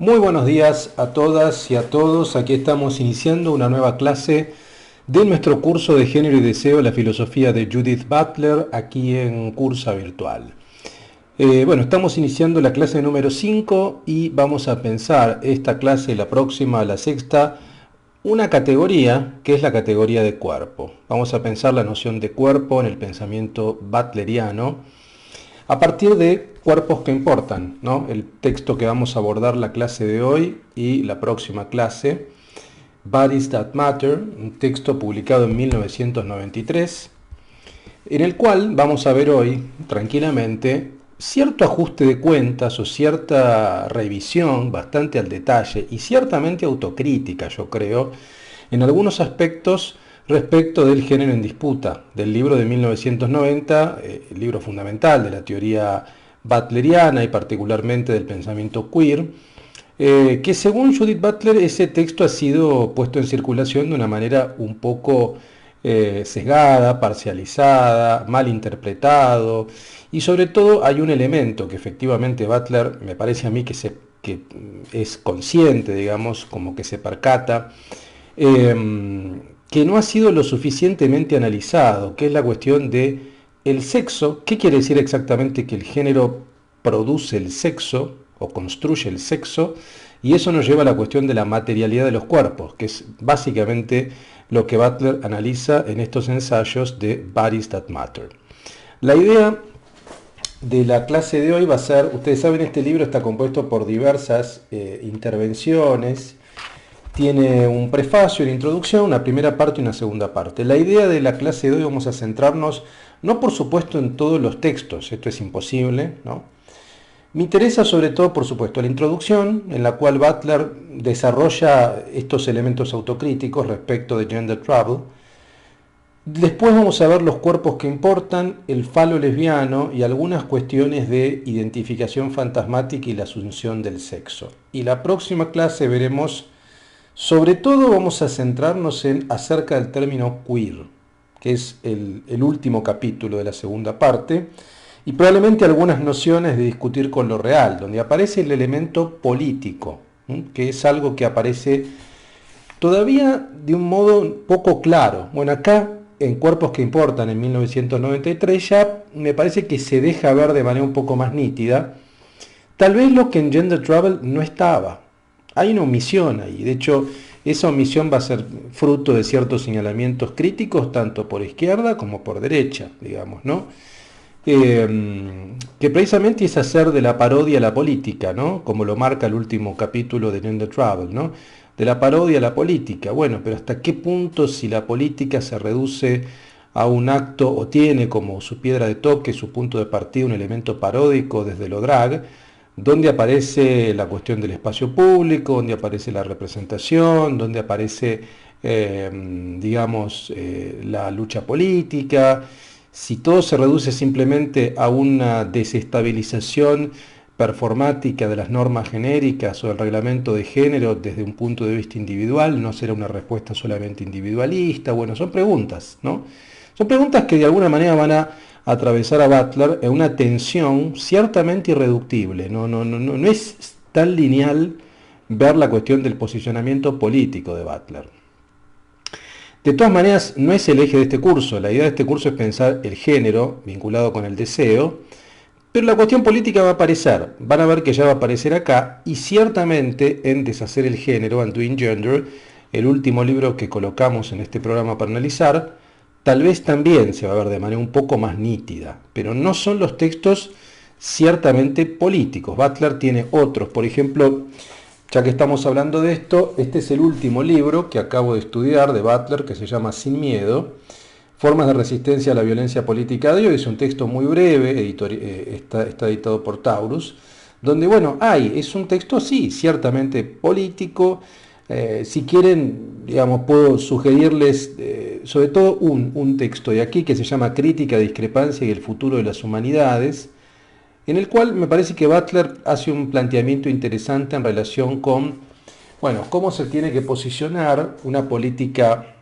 Muy buenos días a todas y a todos. Aquí estamos iniciando una nueva clase de nuestro curso de Género y Deseo, la filosofía de Judith Butler, aquí en Cursa Virtual. Estamos iniciando la clase número 5 y vamos a pensar esta clase, la próxima, la sexta, una categoría que es la categoría de cuerpo. Vamos a pensar la noción de cuerpo en el pensamiento butleriano a partir de cuerpos que importan, ¿no? El texto que vamos a abordar la clase de hoy y la próxima clase, Bodies That Matter, un texto publicado en 1993, en el cual vamos a ver hoy, tranquilamente, cierto ajuste de cuentas o cierta revisión bastante al detalle y ciertamente autocrítica, yo creo, en algunos aspectos respecto del género en disputa, del libro de 1990, el libro fundamental de la teoría butleriana y particularmente del pensamiento queer, que según Judith Butler ese texto ha sido puesto en circulación de una manera un poco sesgada, parcializada, mal interpretado, y sobre todo hay un elemento que efectivamente Butler me parece a mí que es consciente, digamos, como que se percata, que no ha sido lo suficientemente analizado, que es la cuestión de el sexo. ¿Qué quiere decir exactamente que el género produce el sexo o construye el sexo? Y eso nos lleva a la cuestión de la materialidad de los cuerpos, que es básicamente lo que Butler analiza en estos ensayos de Bodies That Matter. La idea de la clase de hoy va a ser, ustedes saben, este libro está compuesto por diversas intervenciones. Tiene un prefacio, una introducción, una primera parte y una segunda parte. La idea de la clase de hoy vamos a centrarnos, no por supuesto en todos los textos, esto es imposible, ¿no? Me interesa sobre todo, por supuesto, la introducción, en la cual Butler desarrolla estos elementos autocríticos respecto de Gender Trouble. Después vamos a ver los cuerpos que importan, el falo lesbiano y algunas cuestiones de identificación fantasmática y la asunción del sexo. Y la próxima clase veremos, sobre todo vamos a centrarnos en acerca del término queer, que es el último capítulo de la segunda parte, y probablemente algunas nociones de discutir con lo real, donde aparece el elemento político, que es algo que aparece todavía de un modo poco claro. Bueno, acá en Cuerpos que Importan, en 1993, ya me parece que se deja ver de manera un poco más nítida, tal vez lo que en Gender Trouble no estaba. Hay una omisión ahí, de hecho, esa omisión va a ser fruto de ciertos señalamientos críticos, tanto por izquierda como por derecha, digamos, ¿no? Que precisamente es hacer de la parodia la política, ¿no? Como lo marca el último capítulo de Gender Trouble, ¿no? De la parodia a la política. Bueno, pero ¿hasta qué punto si la política se reduce a un acto o tiene como su piedra de toque, su punto de partida, un elemento paródico desde lo drag, donde aparece la cuestión del espacio público, donde aparece la representación, donde aparece, la lucha política? Si todo se reduce simplemente a una desestabilización performática de las normas genéricas o del reglamento de género desde un punto de vista individual, no será una respuesta solamente individualista. Bueno, son preguntas, ¿no? Son preguntas que de alguna manera van a atravesar a Butler en una tensión ciertamente irreductible. No es tan lineal ver la cuestión del posicionamiento político de Butler. De todas maneras, no es el eje de este curso. La idea de este curso es pensar el género vinculado con el deseo, pero la cuestión política va a aparecer. Van a ver que ya va a aparecer acá, y ciertamente en Deshacer el género, Undoing Gender, el último libro que colocamos en este programa para analizar, tal vez también se va a ver de manera un poco más nítida, pero no son los textos ciertamente políticos. Butler tiene otros, por ejemplo, ya que estamos hablando de esto, este es el último libro que acabo de estudiar de Butler, que se llama Sin Miedo, Formas de Resistencia a la Violencia Política de Hoy. Es un texto muy breve, está editado por Taurus, donde, es un texto, sí, ciertamente político. Si quieren, puedo sugerirles sobre todo un texto de aquí que se llama Crítica, Discrepancia y el Futuro de las Humanidades, en el cual me parece que Butler hace un planteamiento interesante en relación con, cómo se tiene que posicionar una política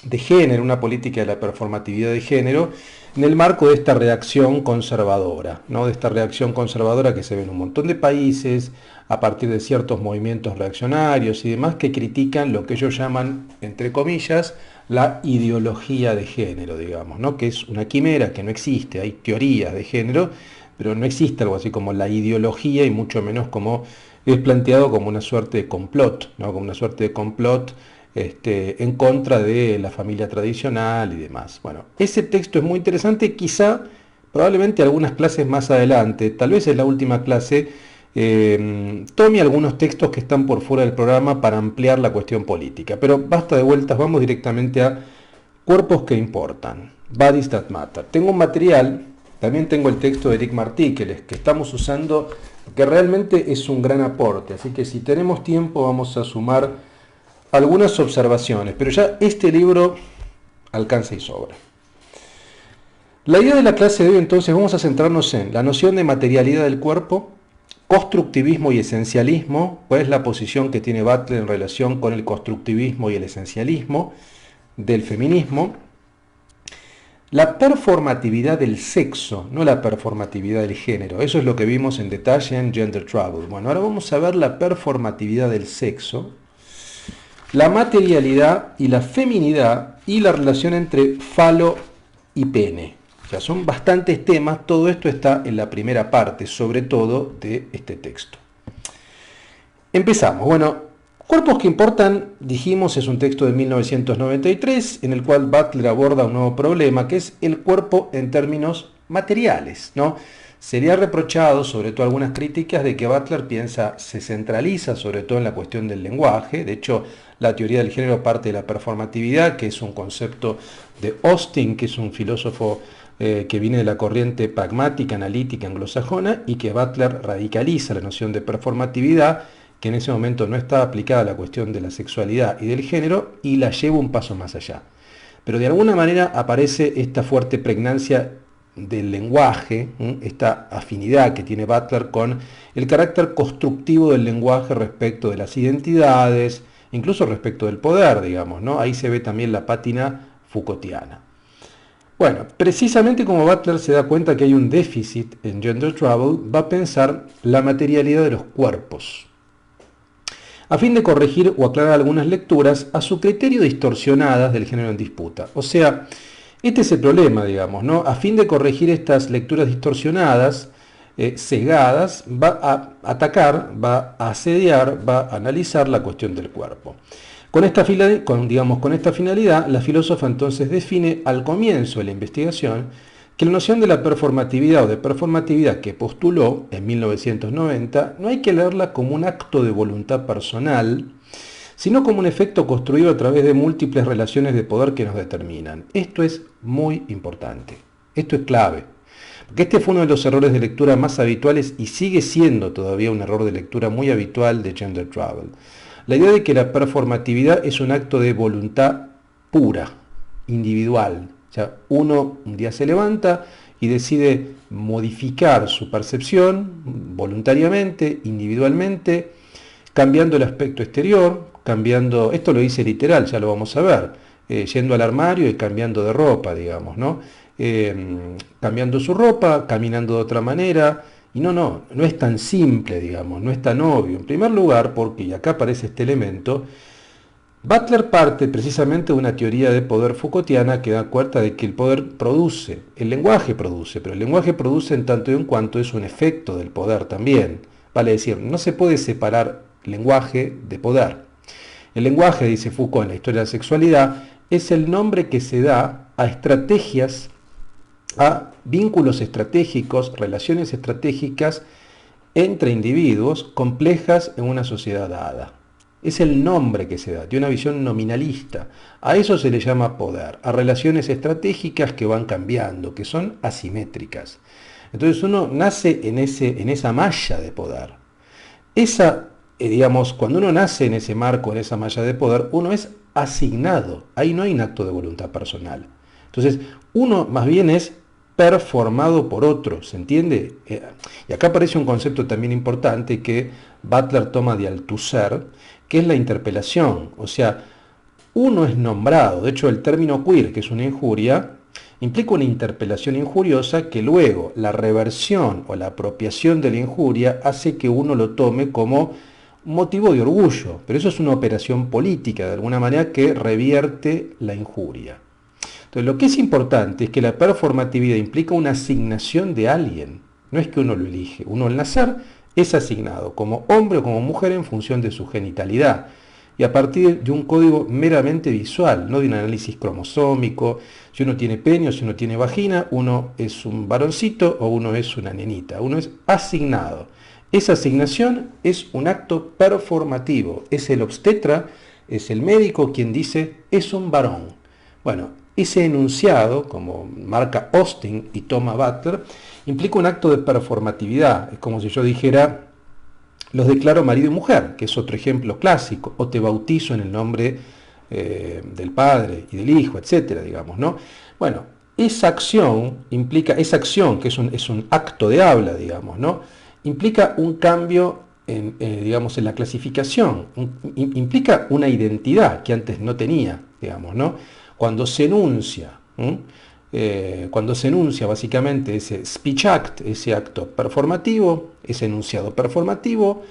de género, una política de la performatividad de género, en el marco de esta reacción conservadora, ¿no? De esta reacción conservadora que se ve en un montón de países, a partir de ciertos movimientos reaccionarios y demás, que critican lo que ellos llaman, entre comillas, la ideología de género, digamos, ¿no? Que es una quimera que no existe, hay teorías de género, pero no existe algo así como la ideología y mucho menos como es planteado como una suerte de complot, ¿no? Como una suerte de complot en contra de la familia tradicional y demás. Bueno, ese texto es muy interesante, quizá, probablemente algunas clases más adelante, tal vez en la última clase, tome algunos textos que están por fuera del programa para ampliar la cuestión política. Pero basta de vueltas, vamos directamente a cuerpos que importan, bodies that matter. Tengo un material, también tengo el texto de Eric Martí, que estamos usando, que realmente es un gran aporte, así que si tenemos tiempo vamos a sumar algunas observaciones, pero ya este libro alcanza y sobra. La idea de la clase de hoy entonces vamos a centrarnos en la noción de materialidad del cuerpo, constructivismo y esencialismo, cuál es la posición que tiene Butler en relación con el constructivismo y el esencialismo del feminismo, la performatividad del sexo, no la performatividad del género, eso es lo que vimos en detalle en Gender Trouble. Bueno, ahora vamos a ver la performatividad del sexo, la materialidad y la feminidad y la relación entre falo y pene. O sea, son bastantes temas, todo esto está en la primera parte, sobre todo de este texto. Empezamos. Bueno, Cuerpos que importan, dijimos, es un texto de 1993 en el cual Butler aborda un nuevo problema, que es el cuerpo en términos materiales, ¿no? Sería reprochado, sobre todo algunas críticas, de que Butler se centraliza sobre todo en la cuestión del lenguaje. De hecho, la teoría del género parte de la performatividad, que es un concepto de Austin, que es un filósofo que viene de la corriente pragmática, analítica, anglosajona, y que Butler radicaliza la noción de performatividad, que en ese momento no estaba aplicada a la cuestión de la sexualidad y del género, y la lleva un paso más allá. Pero de alguna manera aparece esta fuerte pregnancia del lenguaje, esta afinidad que tiene Butler con el carácter constructivo del lenguaje respecto de las identidades, incluso respecto del poder, digamos, ¿no? Ahí se ve también la pátina Foucaultiana. Bueno, precisamente como Butler se da cuenta que hay un déficit en Gender Trouble, va a pensar la materialidad de los cuerpos, a fin de corregir o aclarar algunas lecturas a su criterio distorsionadas del género en disputa. O sea, este es el problema, digamos, ¿no? A fin de corregir estas lecturas distorsionadas, cegadas, va a atacar, va a asediar, va a analizar la cuestión del cuerpo. Con esta finalidad, la filósofa entonces define al comienzo de la investigación que la noción de la performatividad o de performatividad que postuló en 1990 no hay que leerla como un acto de voluntad personal, sino como un efecto construido a través de múltiples relaciones de poder que nos determinan. Esto es muy importante, esto es clave, porque este fue uno de los errores de lectura más habituales y sigue siendo todavía un error de lectura muy habitual de Gender Trouble. La idea de que la performatividad es un acto de voluntad pura, individual. O sea, uno un día se levanta y decide modificar su percepción voluntariamente, individualmente, cambiando el aspecto exterior, esto lo dice literal, ya lo vamos a ver, yendo al armario y cambiando de ropa, digamos, ¿no? Cambiando su ropa, caminando de otra manera, y no es tan simple, digamos, no es tan obvio. En primer lugar, porque, y acá aparece este elemento, Butler parte precisamente de una teoría de poder Foucaultiana que da cuenta de que el poder produce, el lenguaje produce, pero el lenguaje produce en tanto y en cuanto es un efecto del poder también. Vale decir, no se puede separar lenguaje de poder. El lenguaje, dice Foucault en la historia de la sexualidad, es el nombre que se da a estrategias, a vínculos estratégicos, relaciones estratégicas entre individuos complejas en una sociedad dada. Es el nombre que se da, de una visión nominalista. A eso se le llama poder, a relaciones estratégicas que van cambiando, que son asimétricas. Entonces uno nace en esa malla de poder. Cuando uno nace en ese marco, en esa malla de poder, uno es asignado. Ahí no hay un acto de voluntad personal. Entonces uno más bien es performado por otro, ¿se entiende? Y acá aparece un concepto también importante que Butler toma de Althusser, que es la interpelación. O sea, uno es nombrado. De hecho, el término queer, que es una injuria, implica una interpelación injuriosa que luego la reversión o la apropiación de la injuria hace que uno lo tome como motivo de orgullo. Pero eso es una operación política, de alguna manera, que revierte la injuria. Entonces, lo que es importante es que la performatividad implica una asignación de alguien. No es que uno lo elige. Uno al nacer es asignado como hombre o como mujer en función de su genitalidad y a partir de un código meramente visual, no de un análisis cromosómico. Si uno tiene pene o si uno tiene vagina, uno es un varoncito o uno es una nenita. Uno es asignado. Esa asignación es un acto performativo. Es el obstetra, es el médico quien dice, es un varón. Bueno, ese enunciado, como marca Austin y Thomas Butler, implica un acto de performatividad. Es como si yo dijera, los declaro marido y mujer, que es otro ejemplo clásico, o te bautizo en el nombre del Padre y del Hijo, etcétera, digamos, ¿no? Bueno, esa acción implica, esa acción, que es un acto de habla, digamos, ¿no? Implica un cambio digamos, en la clasificación, implica una identidad que antes no tenía, digamos, ¿no? Cuando se enuncia, básicamente ese speech act, ese acto performativo, ese enunciado performativo,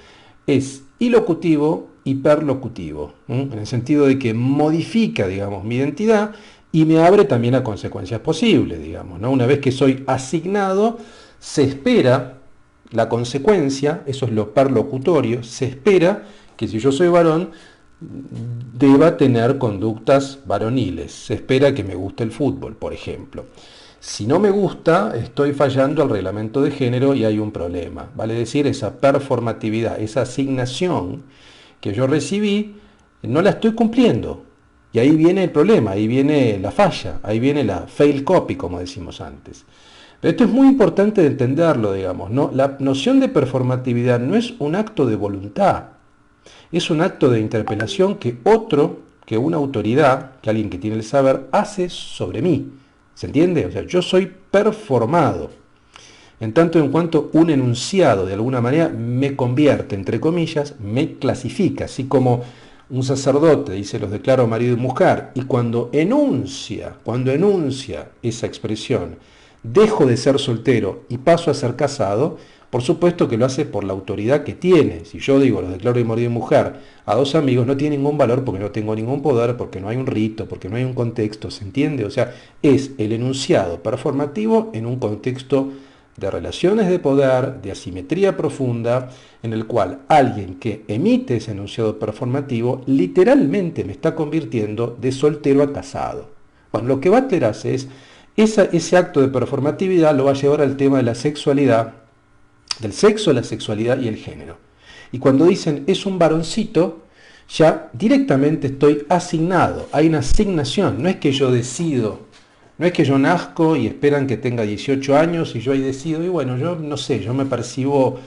es ilocutivo y perlocutivo, en el sentido de que modifica, digamos, mi identidad y me abre también a consecuencias posibles, digamos, ¿no? Una vez que soy asignado, se espera la consecuencia, eso es lo perlocutorio, se espera que si yo soy varón, deba tener conductas varoniles. Se espera que me guste el fútbol, por ejemplo. Si no me gusta, estoy fallando al reglamento de género y hay un problema. Vale decir, esa performatividad, esa asignación que yo recibí, no la estoy cumpliendo. Y ahí viene el problema, ahí viene la falla, ahí viene la fail copy, como decimos antes. Pero esto es muy importante de entenderlo, digamos, ¿no? La noción de performatividad no es un acto de voluntad, es un acto de interpelación que una autoridad, que alguien que tiene el saber, hace sobre mí. ¿Se entiende? O sea, yo soy performado. En tanto en cuanto un enunciado de alguna manera me convierte, entre comillas, me clasifica, así como un sacerdote dice los declaro marido y mujer, y cuando enuncia esa expresión, dejo de ser soltero y paso a ser casado, por supuesto que lo hace por la autoridad que tiene. Si yo digo los declaro marido y mujer a dos amigos, no tiene ningún valor porque no tengo ningún poder, porque no hay un rito, porque no hay un contexto, ¿se entiende? O sea, es el enunciado performativo en un contexto de relaciones de poder, de asimetría profunda, en el cual alguien que emite ese enunciado performativo literalmente me está convirtiendo de soltero a casado. Bueno, lo que Butler hace es, ese acto de performatividad lo va a llevar al tema de la sexualidad, del sexo, la sexualidad y el género. Y cuando dicen es un varoncito, ya directamente estoy asignado, hay una asignación, no es que yo decido, no es que yo nazco y esperan que tenga 18 años y yo ahí decido, y bueno, yo no sé, yo me percibo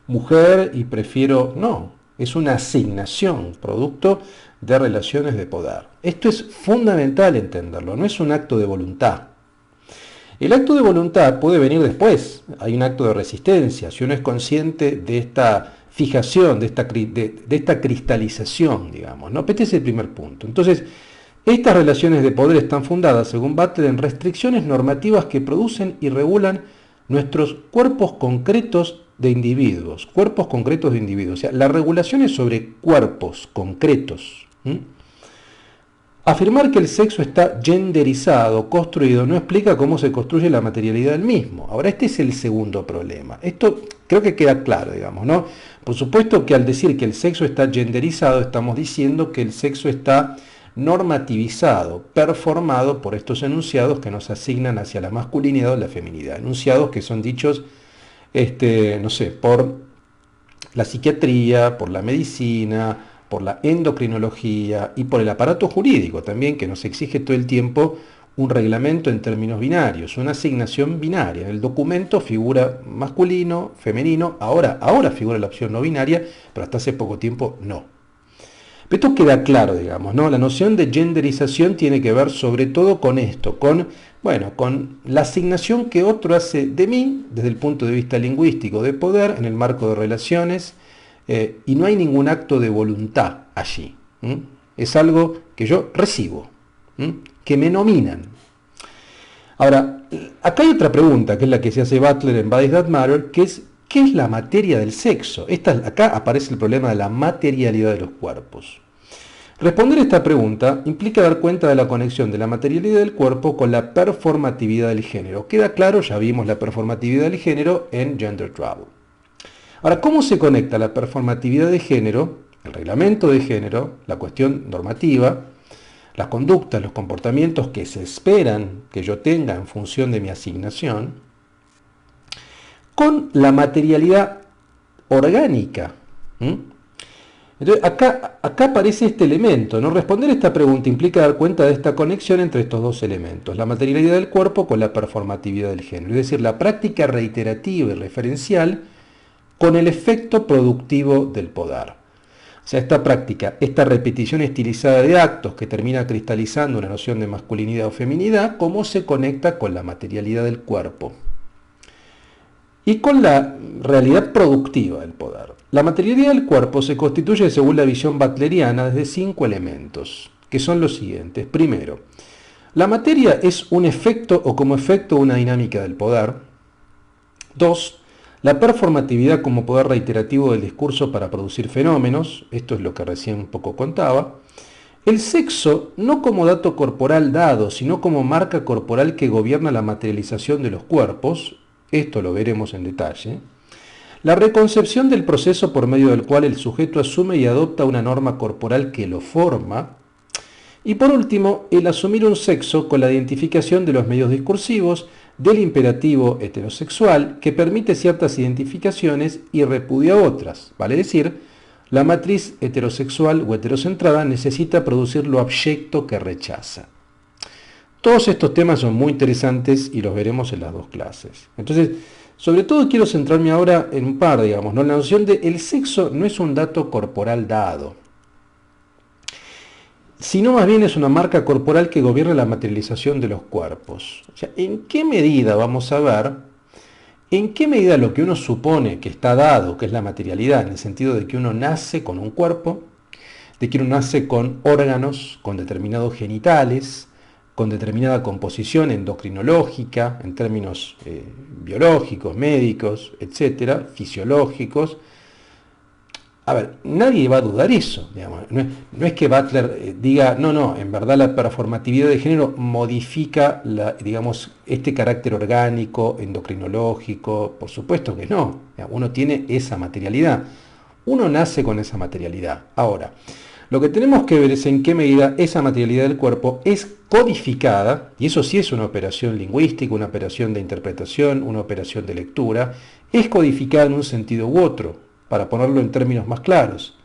mujer y prefiero, no, es una asignación, producto de relaciones de poder. Esto es fundamental entenderlo, no es un acto de voluntad. El acto de voluntad puede venir después, hay un acto de resistencia, si uno es consciente de esta fijación, de esta cristalización, digamos, ¿no? Este es el primer punto. Entonces, estas relaciones de poder están fundadas, según Butler, en restricciones normativas que producen y regulan nuestros cuerpos concretos de individuos, o sea, la regulación es sobre cuerpos concretos. Afirmar que el sexo está genderizado, construido, no explica cómo se construye la materialidad del mismo. Ahora, este es el segundo problema. Esto creo que queda claro, digamos, ¿no? Por supuesto que al decir que el sexo está genderizado, estamos diciendo que el sexo está normativizado, performado por estos enunciados que nos asignan hacia la masculinidad o la feminidad. Enunciados que son dichos, no sé, por la psiquiatría, por la medicina, por la endocrinología y por el aparato jurídico también, que nos exige todo el tiempo un reglamento en términos binarios, una asignación binaria. En el documento figura masculino, femenino, ahora figura la opción no binaria, pero hasta hace poco tiempo no. Pero esto queda claro, digamos, ¿no? La noción de genderización tiene que ver sobre todo con esto, con la asignación que otro hace de mí desde el punto de vista lingüístico de poder en el marco de relaciones, y no hay ningún acto de voluntad allí. es algo que yo recibo, que me nominan. Ahora, acá hay otra pregunta, que es la que se hace Butler en Bodies That Matter, que es, ¿qué es la materia del sexo? Acá aparece el problema de la materialidad de los cuerpos. Responder esta pregunta implica dar cuenta de la conexión de la materialidad del cuerpo con la performatividad del género. Queda claro, ya vimos la performatividad del género en Gender Trouble. Ahora, ¿cómo se conecta la performatividad de género, el reglamento de género, la cuestión normativa, las conductas, los comportamientos que se esperan que yo tenga en función de mi asignación, con la materialidad orgánica? Entonces, acá aparece este elemento, ¿no? Responder esta pregunta implica dar cuenta de esta conexión entre estos dos elementos, la materialidad del cuerpo con la performatividad del género, es decir, la práctica reiterativa y referencial con el efecto productivo del poder. O sea, esta práctica, esta repetición estilizada de actos que termina cristalizando una noción de masculinidad o feminidad, cómo se conecta con la materialidad del cuerpo y con la realidad productiva del poder. La materialidad del cuerpo se constituye, según la visión butleriana, desde 5 elementos, que son los siguientes. Primero, la materia es un efecto o como efecto una dinámica del poder. 2. La performatividad como poder reiterativo del discurso para producir fenómenos, esto es lo que recién un poco contaba. El sexo no como dato corporal dado, sino como marca corporal que gobierna la materialización de los cuerpos, esto lo veremos en detalle. La reconcepción del proceso por medio del cual el sujeto asume y adopta una norma corporal que lo forma. Y por último, el asumir un sexo con la identificación de los medios discursivos, del imperativo heterosexual que permite ciertas identificaciones y repudia otras. Vale decir, la matriz heterosexual o heterocentrada necesita producir lo abyecto que rechaza. Todos estos temas son muy interesantes y los veremos en las dos clases. Entonces, sobre todo quiero centrarme ahora en un par, digamos, ¿no? La noción de el sexo no es un dato corporal dado, sino más bien es una marca corporal que gobierna la materialización de los cuerpos. O sea, ¿en qué medida, vamos a ver, en qué medida lo que uno supone que está dado, que es la materialidad, en el sentido de que uno nace con un cuerpo, de que uno nace con órganos, con determinados genitales, con determinada composición endocrinológica, en términos biológicos, médicos, etcétera, fisiológicos? A ver, nadie va a dudar eso, digamos. No es que Butler diga, no, en verdad la performatividad de género modifica, digamos, este carácter orgánico, endocrinológico, por supuesto que no. Uno tiene esa materialidad, uno nace con esa materialidad. Ahora, lo que tenemos que ver es en qué medida esa materialidad del cuerpo es codificada, y eso sí es una operación lingüística, una operación de interpretación, una operación de lectura, es codificada en un sentido u otro. Para ponerlo en términos más claros,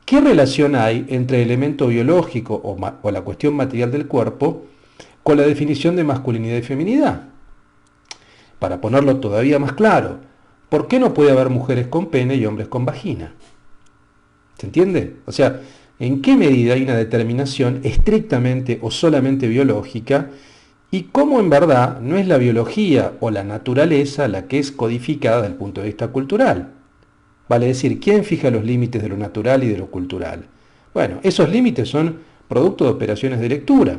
¿qué relación hay entre el elemento biológico o la cuestión material del cuerpo con la definición de masculinidad y feminidad? Para ponerlo todavía más claro, ¿por qué no puede haber mujeres con pene y hombres con vagina? ¿Se entiende? O sea, ¿en qué medida hay una determinación estrictamente o solamente biológica? Y cómo en verdad no es la biología o la naturaleza la que es codificada desde el punto de vista cultural. Vale decir, ¿quién fija los límites de lo natural y de lo cultural? Bueno, esos límites son producto de operaciones de lectura.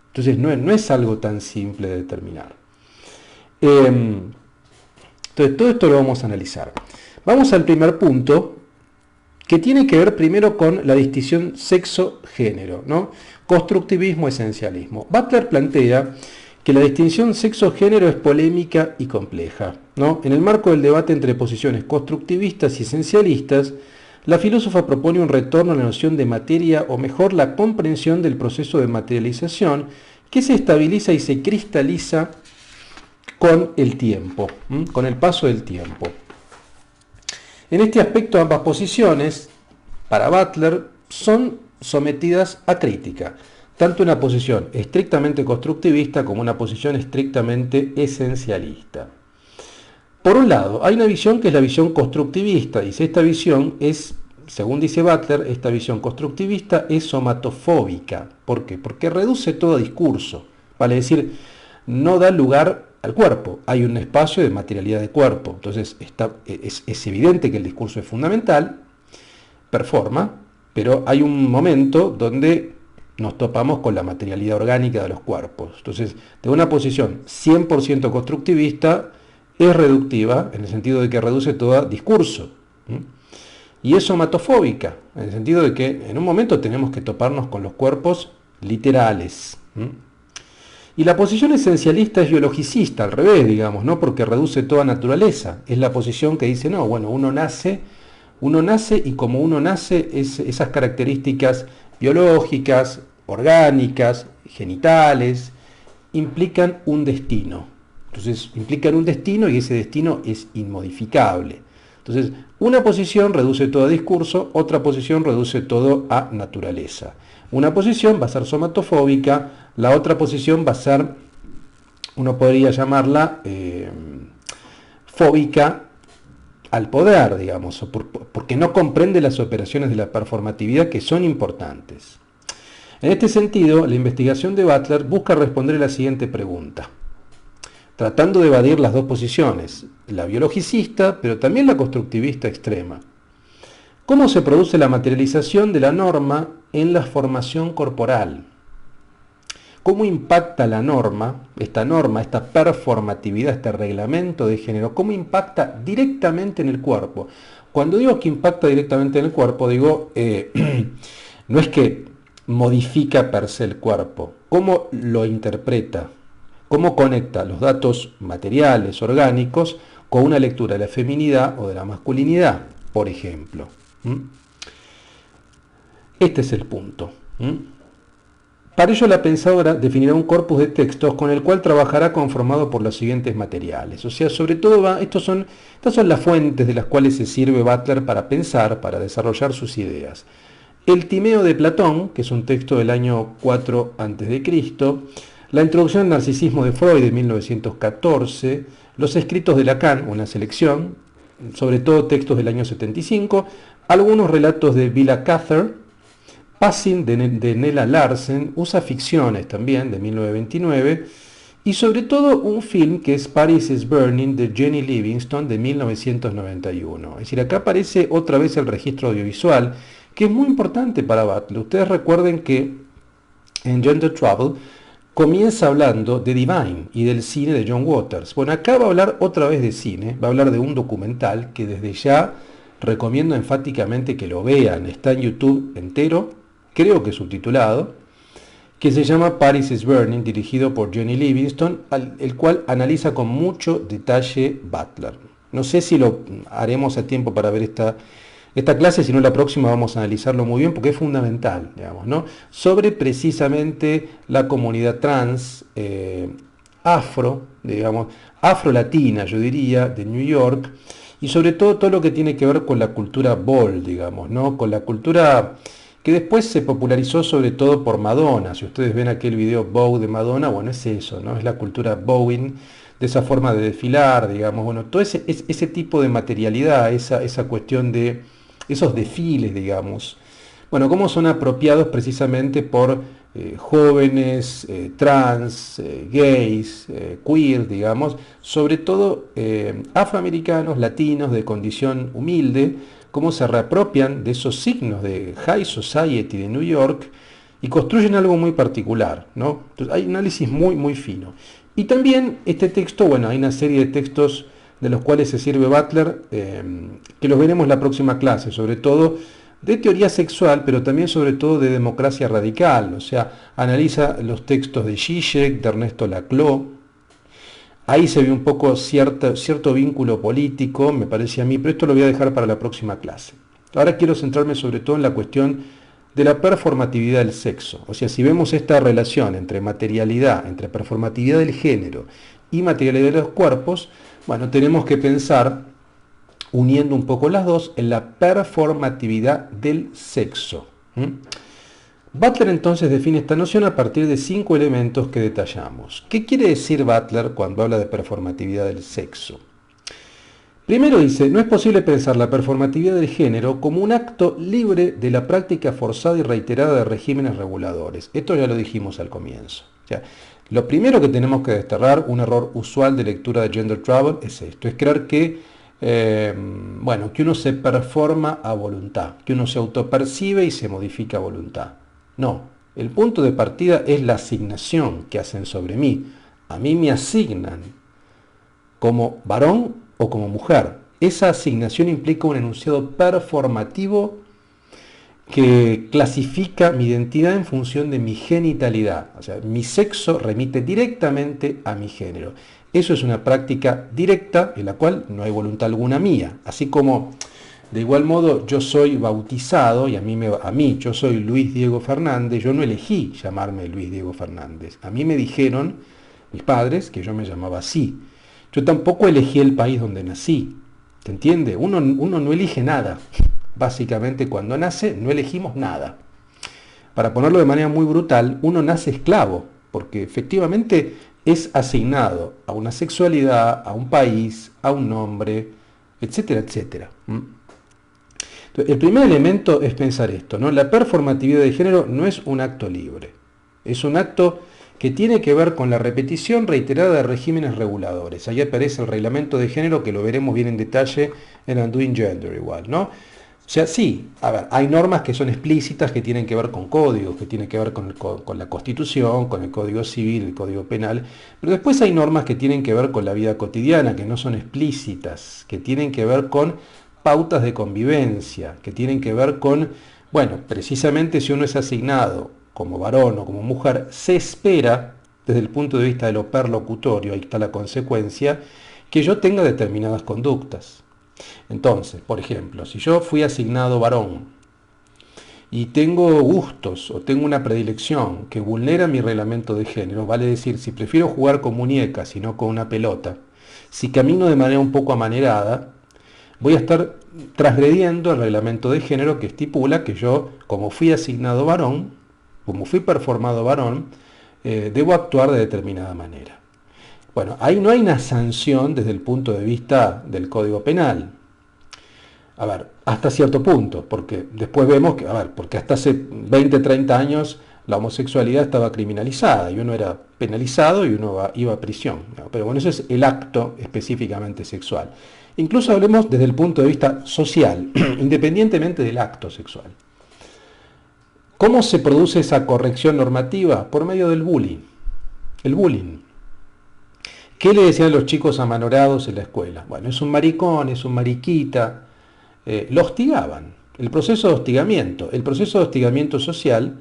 Entonces no es algo tan simple de determinar. Entonces todo esto lo vamos a analizar. Vamos al primer punto, que tiene que ver primero con la distinción sexo-género, ¿no? Constructivismo, esencialismo. Butler plantea que la distinción sexo-género es polémica y compleja, ¿no? En el marco del debate entre posiciones constructivistas y esencialistas, la filósofa propone un retorno a la noción de materia, o mejor, la comprensión del proceso de materialización que se estabiliza y se cristaliza con el tiempo, con el paso del tiempo. En este aspecto, ambas posiciones, para Butler, son sometidas a crítica, tanto una posición estrictamente constructivista como una posición estrictamente esencialista. Por un lado, hay una visión que es la visión constructivista. Dice, esta visión es, según dice Butler, esta visión constructivista es somatofóbica. ¿Por qué? Porque reduce todo discurso. Vale decir, no da lugar al cuerpo. Hay un espacio de materialidad de cuerpo. Entonces es evidente que el discurso es fundamental, performa, pero hay un momento donde nos topamos con la materialidad orgánica de los cuerpos. Entonces, de una posición 100% constructivista es reductiva, en el sentido de que reduce todo discurso. Y es somatofóbica, en el sentido de que en un momento tenemos que toparnos con los cuerpos literales. Y la posición esencialista es biologicista, al revés, digamos, ¿no? Porque reduce toda naturaleza. Es la posición que dice, no, bueno, uno nace y como uno nace, esas características biológicas, orgánicas, genitales, implican un destino. Entonces, implican un destino y ese destino es inmodificable. Entonces, una posición reduce todo a discurso, otra posición reduce todo a naturaleza. Una posición va a ser somatofóbica, la otra posición va a ser, uno podría llamarla fóbica al poder, digamos, porque no comprende las operaciones de la performatividad que son importantes. En este sentido, la investigación de Butler busca responder a la siguiente pregunta, tratando de evadir las dos posiciones, la biologicista, pero también la constructivista extrema. ¿Cómo se produce la materialización de la norma en la formación corporal? ¿Cómo impacta la norma, esta performatividad, este reglamento de género, cómo impacta directamente en el cuerpo? Cuando digo que impacta directamente en el cuerpo, digo, no es que modifica per se el cuerpo, cómo lo interpreta, cómo conecta los datos materiales, orgánicos, con una lectura de la feminidad o de la masculinidad, por ejemplo. Este es el punto. Para ello la pensadora definirá un corpus de textos con el cual trabajará conformado por los siguientes materiales. O sea, sobre todo estas son las fuentes de las cuales se sirve Butler para pensar, para desarrollar sus ideas. El Timeo de Platón, que es un texto del año 4 a.C., la introducción al narcisismo de Freud de 1914, los escritos de Lacan, una selección, sobre todo textos del año 75, algunos relatos de Willa Cather, Passing de Nella Larsen, usa ficciones también de 1929 y sobre todo un film que es Paris is Burning de Jenny Livingston de 1991. Es decir, acá aparece otra vez el registro audiovisual que es muy importante para Butler. Ustedes recuerden que en Gender Trouble comienza hablando de Divine y del cine de John Waters. Bueno, acá va a hablar otra vez de cine, va a hablar de un documental que desde ya recomiendo enfáticamente que lo vean. Está en YouTube entero, creo que subtitulado, que se llama Paris is Burning, dirigido por Jenny Livingston, el cual analiza con mucho detalle Butler. No sé si lo haremos a tiempo para ver esta clase, si no la próxima vamos a analizarlo muy bien porque es fundamental, digamos, ¿no? Sobre precisamente la comunidad trans, afro-latina, yo diría, de New York, y sobre todo lo que tiene que ver con la cultura bold, digamos, ¿no? Con la cultura que después se popularizó sobre todo por Madonna. Si ustedes ven aquel video Bow de Madonna, bueno, es eso, ¿no? Es la cultura bowing, de esa forma de desfilar, digamos, bueno, todo ese tipo de materialidad, esa cuestión de esos desfiles, digamos, bueno, cómo son apropiados precisamente por jóvenes, trans, gays, queer, digamos, sobre todo afroamericanos, latinos de condición humilde, cómo se reapropian de esos signos de High Society de New York y construyen algo muy particular, ¿no? Entonces, hay un análisis muy, muy fino. Y también este texto, bueno, hay una serie de textos de los cuales se sirve Butler, que los veremos en la próxima clase, sobre todo de teoría sexual, pero también sobre todo de democracia radical, o sea, analiza los textos de Zizek, de Ernesto Laclau. Ahí se ve un poco cierto vínculo político, me parece a mí, pero esto lo voy a dejar para la próxima clase. Ahora quiero centrarme sobre todo en la cuestión de la performatividad del sexo. O sea, si vemos esta relación entre materialidad, entre performatividad del género y materialidad de los cuerpos, bueno, tenemos que pensar, uniendo un poco las dos, en la performatividad del sexo. Butler entonces define esta noción a partir de 5 elementos que detallamos. ¿Qué quiere decir Butler cuando habla de performatividad del sexo? Primero dice, no es posible pensar la performatividad del género como un acto libre de la práctica forzada y reiterada de regímenes reguladores. Esto ya lo dijimos al comienzo. O sea, lo primero que tenemos que desterrar, un error usual de lectura de Gender Trouble, es esto, es creer que bueno, que uno se performa a voluntad, que uno se autopercibe y se modifica a voluntad. No, el punto de partida es la asignación que hacen sobre mí. A mí me asignan como varón o como mujer. Esa asignación implica un enunciado performativo que clasifica mi identidad en función de mi genitalidad. O sea, mi sexo remite directamente a mi género. Eso es una práctica directa en la cual no hay voluntad alguna mía. Así como, de igual modo, yo soy bautizado y yo soy Luis Diego Fernández, yo no elegí llamarme Luis Diego Fernández. A mí me dijeron, mis padres, que yo me llamaba así. Yo tampoco elegí el país donde nací. ¿Se entiende? Uno no elige nada. Básicamente cuando nace no elegimos nada. Para ponerlo de manera muy brutal, uno nace esclavo, porque efectivamente es asignado a una sexualidad, a un país, a un nombre, etcétera, etcétera. Entonces, el primer elemento es pensar esto, ¿no? La performatividad de género no es un acto libre, es un acto que tiene que ver con la repetición reiterada de regímenes reguladores. Ahí aparece el reglamento de género, que lo veremos bien en detalle en Undoing Gender igual, ¿no? O sea, sí, a ver, hay normas que son explícitas, que tienen que ver con códigos, que tienen que ver con la Constitución, con el Código Civil, el Código Penal, pero después hay normas que tienen que ver con la vida cotidiana, que no son explícitas, que tienen que ver con pautas de convivencia, que tienen que ver con, bueno, precisamente si uno es asignado como varón o como mujer, se espera, desde el punto de vista de lo perlocutorio, ahí está la consecuencia, que yo tenga determinadas conductas. Entonces, por ejemplo, si yo fui asignado varón y tengo gustos o tengo una predilección que vulnera mi reglamento de género, vale decir, si prefiero jugar con muñecas y no con una pelota, si camino de manera un poco amanerada, voy a estar transgrediendo el reglamento de género que estipula que yo, como fui asignado varón, como fui performado varón, debo actuar de determinada manera. Bueno, ahí no hay una sanción desde el punto de vista del Código Penal. A ver, hasta cierto punto, porque después vemos que, a ver, porque hasta hace 20, 30 años la homosexualidad estaba criminalizada y uno era penalizado y uno iba a prisión. ¿No? Pero bueno, ese es el acto específicamente sexual. Incluso hablemos desde el punto de vista social, independientemente del acto sexual. ¿Cómo se produce esa corrección normativa? Por medio del bullying. El bullying. ¿Qué le decían los chicos amanorados en la escuela? Bueno, es un maricón, es un mariquita. Lo hostigaban. El proceso de hostigamiento social,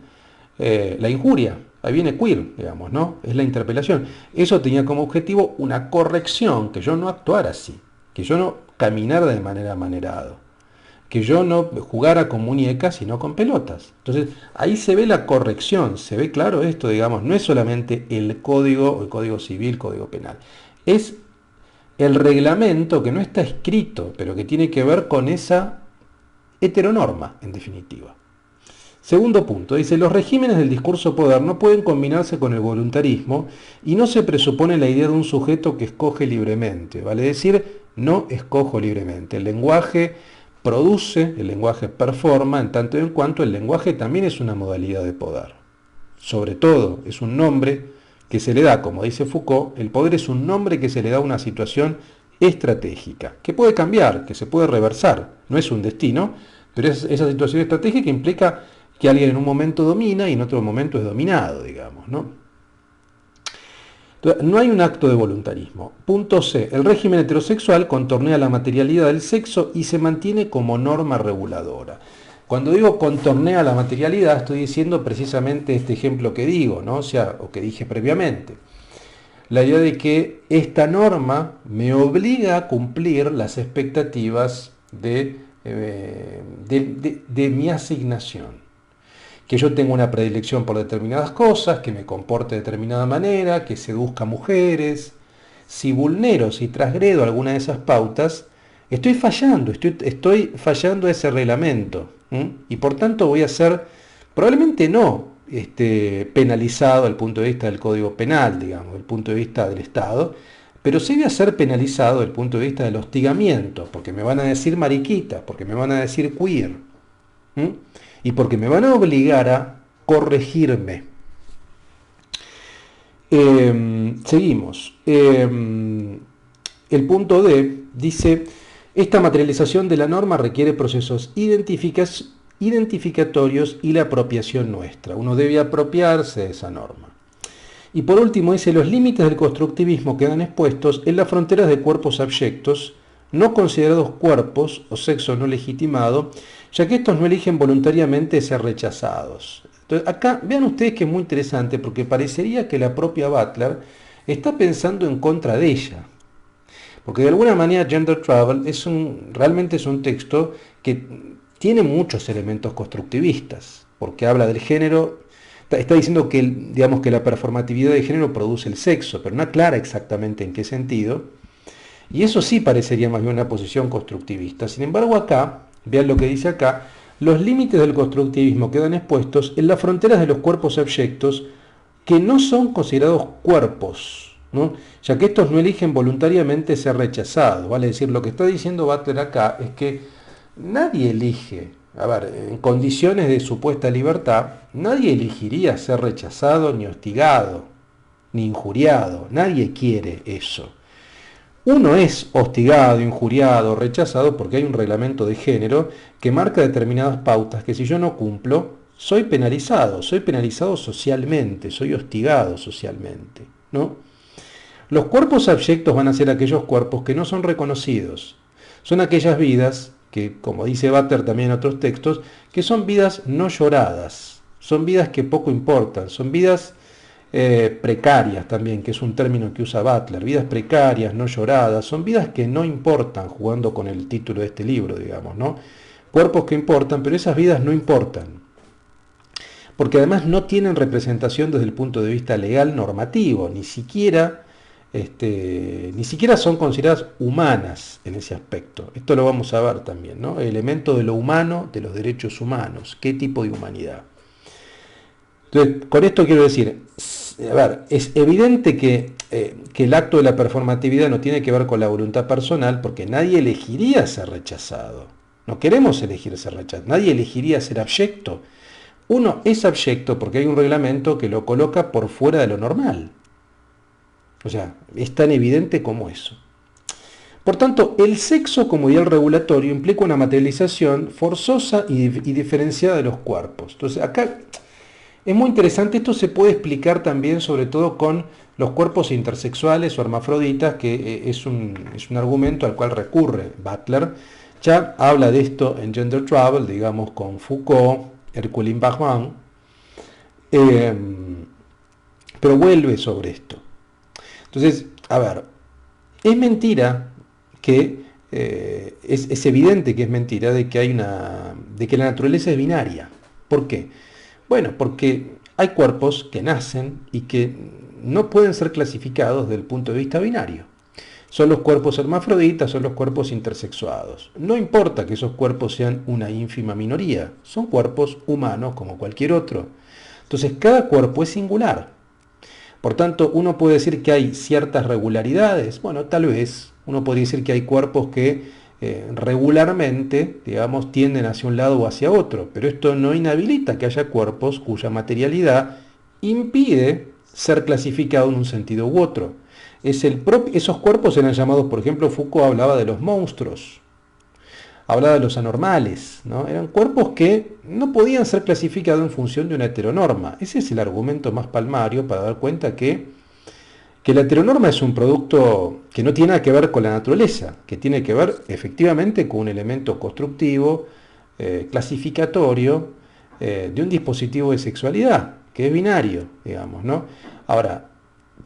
la injuria, ahí viene queer, digamos, ¿no? Es la interpelación. Eso tenía como objetivo una corrección, que yo no actuara así, que yo no caminara de manera amanerado, que yo no jugara con muñecas sino con pelotas. Entonces, ahí se ve la corrección, se ve claro esto, digamos, no es solamente el código civil, código penal, es el reglamento que no está escrito, pero que tiene que ver con esa heteronorma, en definitiva. Segundo punto, dice, los regímenes del discurso poder no pueden combinarse con el voluntarismo y no se presupone la idea de un sujeto que escoge libremente, vale decir, no escojo libremente. El lenguaje produce, el lenguaje performa, en tanto y en cuanto el lenguaje también es una modalidad de poder. Sobre todo, es un nombre que se le da, como dice Foucault, el poder es un nombre que se le da a una situación estratégica, que puede cambiar, que se puede reversar, no es un destino, pero esa situación estratégica implica que alguien en un momento domina y en otro momento es dominado, digamos, ¿no? Entonces, no hay un acto de voluntarismo. Punto C. El régimen heterosexual contornea la materialidad del sexo y se mantiene como norma reguladora. Cuando digo contornea la materialidad, estoy diciendo precisamente este ejemplo que digo, ¿no? O que dije previamente. La idea de que esta norma me obliga a cumplir las expectativas de mi asignación. Que yo tenga una predilección por determinadas cosas, que me comporte de determinada manera, que seduzca mujeres. Si vulnero, si transgredo alguna de esas pautas, estoy fallando ese reglamento. Y por tanto voy a ser, probablemente no penalizado desde el punto de vista del Código Penal, digamos, desde el punto de vista del Estado, pero sí voy a ser penalizado desde el punto de vista del hostigamiento, porque me van a decir mariquita, porque me van a decir queer, y porque me van a obligar a corregirme. Seguimos. El punto D dice, Esta materialización de la norma requiere procesos identificatorios y la apropiación nuestra. Uno debe apropiarse de esa norma. Y por último dice, los límites del constructivismo quedan expuestos en las fronteras de cuerpos abyectos, no considerados cuerpos o sexo no legitimado, ya que estos no eligen voluntariamente ser rechazados. Entonces, acá vean ustedes que es muy interesante porque parecería que la propia Butler está pensando en contra de ella. Porque de alguna manera Gender Trouble realmente es un texto que tiene muchos elementos constructivistas, porque habla del género, está diciendo que, digamos, que la performatividad de género produce el sexo, pero no aclara exactamente en qué sentido, y eso sí parecería más bien una posición constructivista. Sin embargo acá, vean lo que dice acá, los límites del constructivismo quedan expuestos en las fronteras de los cuerpos abyectos que no son considerados cuerpos, ¿no? Ya que estos no eligen voluntariamente ser rechazados. Vale decir, lo que está diciendo Butler acá es que nadie elige, a ver, en condiciones de supuesta libertad, nadie elegiría ser rechazado, ni hostigado, ni injuriado. Nadie quiere eso. Uno es hostigado, injuriado, rechazado porque hay un reglamento de género que marca determinadas pautas que si yo no cumplo, soy penalizado socialmente, soy hostigado socialmente, ¿no? Los cuerpos abyectos van a ser aquellos cuerpos que no son reconocidos. Son aquellas vidas que, como dice Butler también en otros textos, que son vidas no lloradas, son vidas que poco importan, son vidas precarias también, que es un término que usa Butler, vidas precarias, no lloradas, son vidas que no importan, jugando con el título de este libro, digamos, ¿no? Cuerpos que importan, pero esas vidas no importan, porque además no tienen representación desde el punto de vista legal normativo, ni siquiera son consideradas humanas en ese aspecto. Esto lo vamos a ver también, ¿no? El elemento de lo humano, de los derechos humanos, qué tipo de humanidad. Entonces, con esto quiero decir, a ver, es evidente que el acto de la performatividad no tiene que ver con la voluntad personal, porque nadie elegiría ser rechazado. No queremos elegir ser rechazado, nadie elegiría ser abyecto. Uno es abyecto porque hay un reglamento que lo coloca por fuera de lo normal. O sea, es tan evidente como eso. Por tanto, el sexo como ideal regulatorio implica una materialización forzosa y diferenciada de los cuerpos. Entonces, acá es muy interesante, esto se puede explicar también sobre todo con los cuerpos intersexuales o hermafroditas, que es un argumento al cual recurre Butler. Ya habla de esto en Gender Trouble, digamos, con Foucault, Erquelin Bachmann, pero vuelve sobre esto. Entonces, a ver, es mentira que, es evidente que es mentira de que la naturaleza es binaria. ¿Por qué? Bueno, porque hay cuerpos que nacen y que no pueden ser clasificados desde el punto de vista binario. Son los cuerpos hermafroditas, son los cuerpos intersexuados. No importa que esos cuerpos sean una ínfima minoría, son cuerpos humanos como cualquier otro. Entonces, cada cuerpo es singular. Por tanto, uno puede decir que hay ciertas regularidades. Bueno, tal vez. Uno podría decir que hay cuerpos que regularmente, digamos, tienden hacia un lado o hacia otro, pero esto no inhabilita que haya cuerpos cuya materialidad impide ser clasificado en un sentido u otro. Esos cuerpos eran llamados, por ejemplo, Foucault hablaba de los monstruos, hablaba de los anormales, ¿no? Eran cuerpos que no podían ser clasificados en función de una heteronorma. Ese es el argumento más palmario para dar cuenta que la heteronorma es un producto que no tiene nada que ver con la naturaleza, que tiene que ver efectivamente con un elemento constructivo, clasificatorio, de un dispositivo de sexualidad, que es binario, digamos, ¿no? Ahora,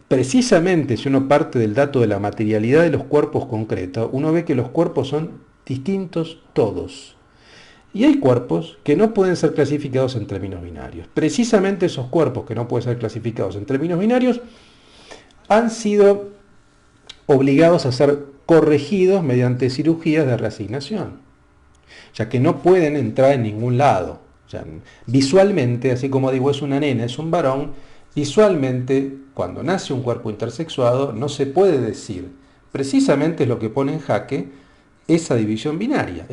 precisamente si uno parte del dato de la materialidad de los cuerpos concretos, uno ve que los cuerpos son distintos todos. Y hay cuerpos que no pueden ser clasificados en términos binarios. Precisamente esos cuerpos que no pueden ser clasificados en términos binarios han sido obligados a ser corregidos mediante cirugías de reasignación, ya que no pueden entrar en ningún lado. O sea, visualmente, así como digo, es una nena, es un varón, visualmente, cuando nace un cuerpo intersexuado, no se puede decir. Precisamente es lo que pone en jaque esa división binaria.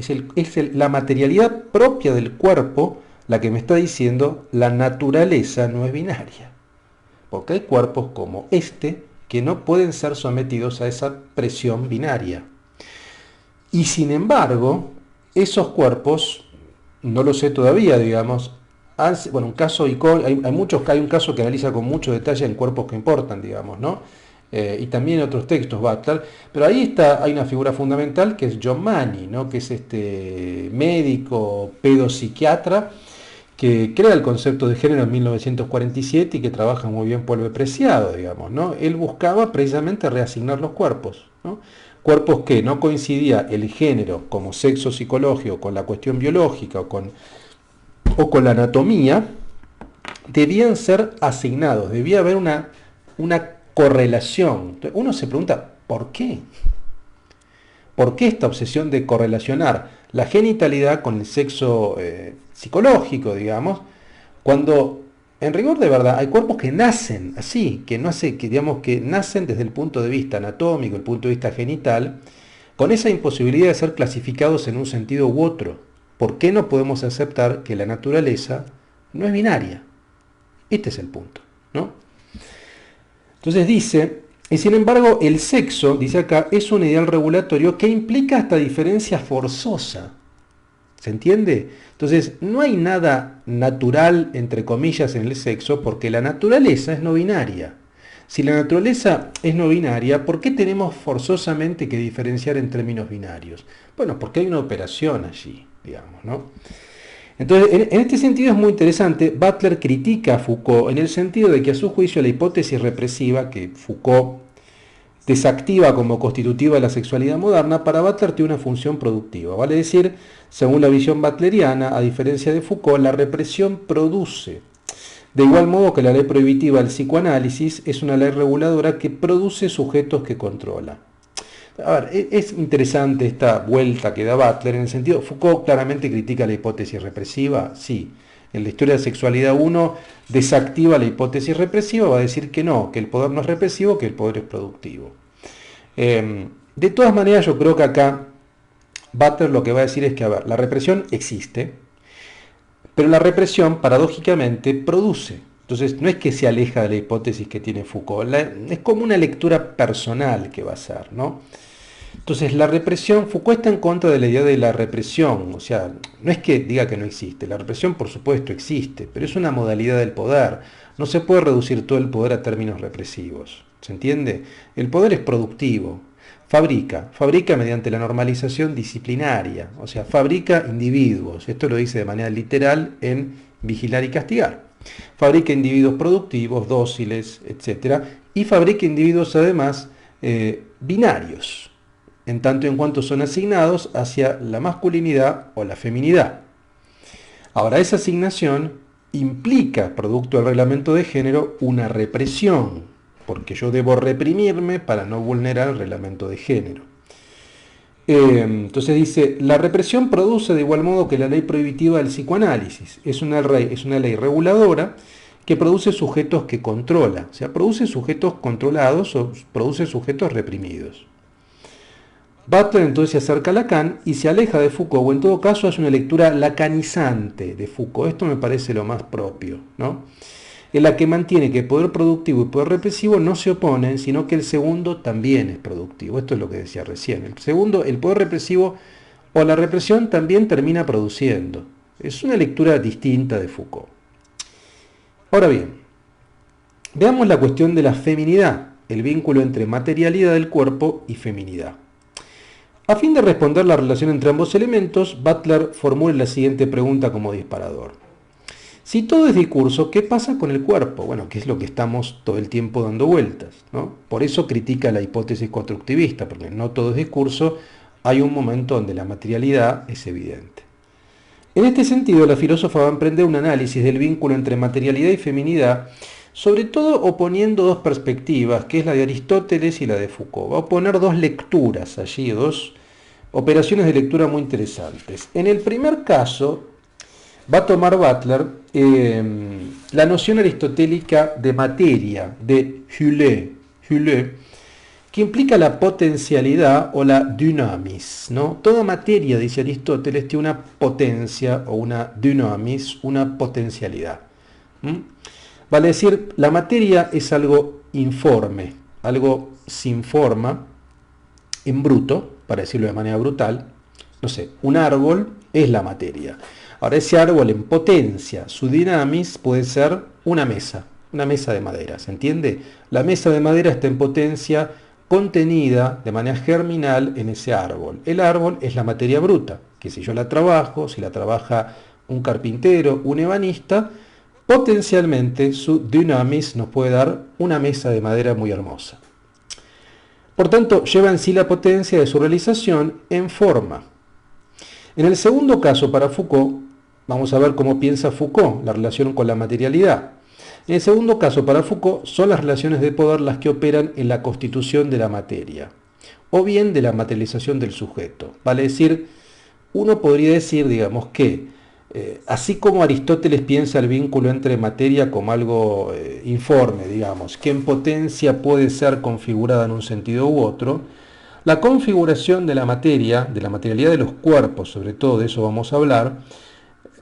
La materialidad propia del cuerpo la que me está diciendo la naturaleza no es binaria. Porque hay cuerpos como este que no pueden ser sometidos a esa presión binaria. Y sin embargo, esos cuerpos, no lo sé todavía, digamos, bueno, un caso hay muchos, hay un caso que analiza con mucho detalle en cuerpos que importan, digamos, ¿no? Y también en otros textos Butler, pero ahí está, hay una figura fundamental que es John Money, ¿no? Que es este médico pedopsiquiatra que crea el concepto de género en 1947 y que trabaja muy bien Polvo Preciado, digamos, ¿no? Él buscaba precisamente reasignar los cuerpos, ¿no? Cuerpos que no coincidía el género como sexo psicológico con la cuestión biológica o con la anatomía, debían ser asignados, debía haber una correlación. Entonces, uno se pregunta, ¿por qué? ¿Por qué esta obsesión de correlacionar la genitalidad con el sexo psicológico, digamos, cuando en rigor de verdad hay cuerpos que nacen así, que no hace, que digamos que nacen desde el punto de vista anatómico, el punto de vista genital, con esa imposibilidad de ser clasificados en un sentido u otro? ¿Por qué no podemos aceptar que la naturaleza no es binaria? Este es el punto, ¿no? Entonces dice, y sin embargo el sexo, dice acá, es un ideal regulatorio que implica hasta diferencia forzosa. ¿Se entiende? Entonces, no hay nada natural, entre comillas, en el sexo porque la naturaleza es no binaria. Si la naturaleza es no binaria, ¿por qué tenemos forzosamente que diferenciar en términos binarios? Bueno, porque hay una operación allí, digamos, ¿no? Entonces, en este sentido es muy interesante. Butler critica a Foucault en el sentido de que a su juicio la hipótesis represiva que Foucault desactiva como constitutiva de la sexualidad moderna, para Butler tiene una función productiva. Vale decir, según la visión butleriana, a diferencia de Foucault, la represión produce. De igual modo que la ley prohibitiva del psicoanálisis es una ley reguladora que produce sujetos que controla. A ver, es interesante esta vuelta que da Butler en el sentido, Foucault claramente critica la hipótesis represiva, sí. En la historia de sexualidad 1 desactiva la hipótesis represiva, va a decir que no, que el poder no es represivo, que el poder es productivo. De todas maneras, yo creo que acá Butler lo que va a decir es que, a ver, la represión existe, pero la represión, paradójicamente, produce. Entonces, no es que se aleja de la hipótesis que tiene Foucault, es como una lectura personal que va a hacer, ¿no? Entonces, la represión, Foucault está en contra de la idea de la represión, o sea, no es que diga que no existe, la represión por supuesto existe, pero es una modalidad del poder, no se puede reducir todo el poder a términos represivos, ¿se entiende? El poder es productivo, fabrica mediante la normalización disciplinaria, o sea, fabrica individuos, esto lo dice de manera literal en Vigilar y Castigar, fabrica individuos productivos, dóciles, etc., y fabrica individuos además binarios, en tanto en cuanto son asignados hacia la masculinidad o la feminidad. Ahora, esa asignación implica, producto del reglamento de género, una represión, porque yo debo reprimirme para no vulnerar el reglamento de género. Entonces dice, la represión produce de igual modo que la ley prohibitiva del psicoanálisis. Es una ley reguladora que produce sujetos que controla, o sea, produce sujetos controlados o produce sujetos reprimidos. Butler entonces se acerca a Lacan y se aleja de Foucault, o en todo caso hace una lectura lacanizante de Foucault. Esto me parece lo más propio, ¿no? En la que mantiene que el poder productivo y poder represivo no se oponen, sino que el segundo también es productivo. Esto es lo que decía recién. El segundo, el poder represivo o la represión también termina produciendo. Es una lectura distinta de Foucault. Ahora bien, veamos la cuestión de la feminidad, el vínculo entre materialidad del cuerpo y feminidad. A fin de responder la relación entre ambos elementos, Butler formula la siguiente pregunta como disparador. Si todo es discurso, ¿qué pasa con el cuerpo? Bueno, que es lo que estamos todo el tiempo dando vueltas, ¿no? Por eso critica la hipótesis constructivista, porque no todo es discurso, hay un momento donde la materialidad es evidente. En este sentido, la filósofa va a emprender un análisis del vínculo entre materialidad y feminidad, sobre todo oponiendo dos perspectivas, que es la de Aristóteles y la de Foucault. Va a oponer dos lecturas allí, dos operaciones de lectura muy interesantes. En el primer caso, va a tomar Butler la noción aristotélica de materia, de hule, que implica la potencialidad o la dynamis, ¿no? Toda materia, dice Aristóteles, tiene una potencia o una dynamis, una potencialidad. Vale decir, la materia es algo informe, algo sin forma, en bruto, para decirlo de manera brutal, no sé, un árbol es la materia. Ahora ese árbol en potencia, su dinamis puede ser una mesa de madera, ¿se entiende? La mesa de madera está en potencia contenida de manera germinal en ese árbol. El árbol es la materia bruta, que si yo la trabajo, si la trabaja un carpintero, un ebanista, potencialmente su dinamis nos puede dar una mesa de madera muy hermosa. Por tanto, lleva en sí la potencia de su realización en forma. En el segundo caso, para Foucault, vamos a ver cómo piensa Foucault la relación con la materialidad. En el segundo caso, para Foucault, son las relaciones de poder las que operan en la constitución de la materia, o bien de la materialización del sujeto. Vale decir, uno podría decir, digamos, que así como Aristóteles piensa el vínculo entre materia como algo informe, digamos, que en potencia puede ser configurada en un sentido u otro, la configuración de la materia, de la materialidad de los cuerpos, sobre todo de eso vamos a hablar,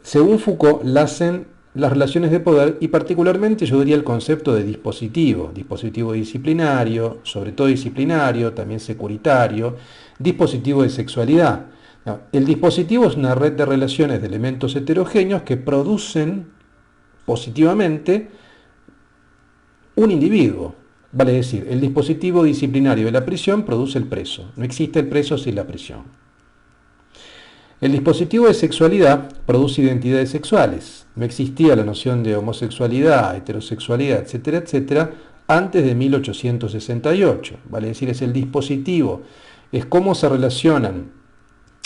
según Foucault, la hacen las relaciones de poder y particularmente yo diría el concepto de dispositivo disciplinario, sobre todo disciplinario, también securitario, dispositivo de sexualidad. El dispositivo es una red de relaciones de elementos heterogéneos que producen positivamente un individuo. Vale decir, el dispositivo disciplinario de la prisión produce el preso. No existe el preso sin la prisión. El dispositivo de sexualidad produce identidades sexuales. No existía la noción de homosexualidad, heterosexualidad, etcétera, etcétera, antes de 1868. Vale decir, es el dispositivo, es cómo se relacionan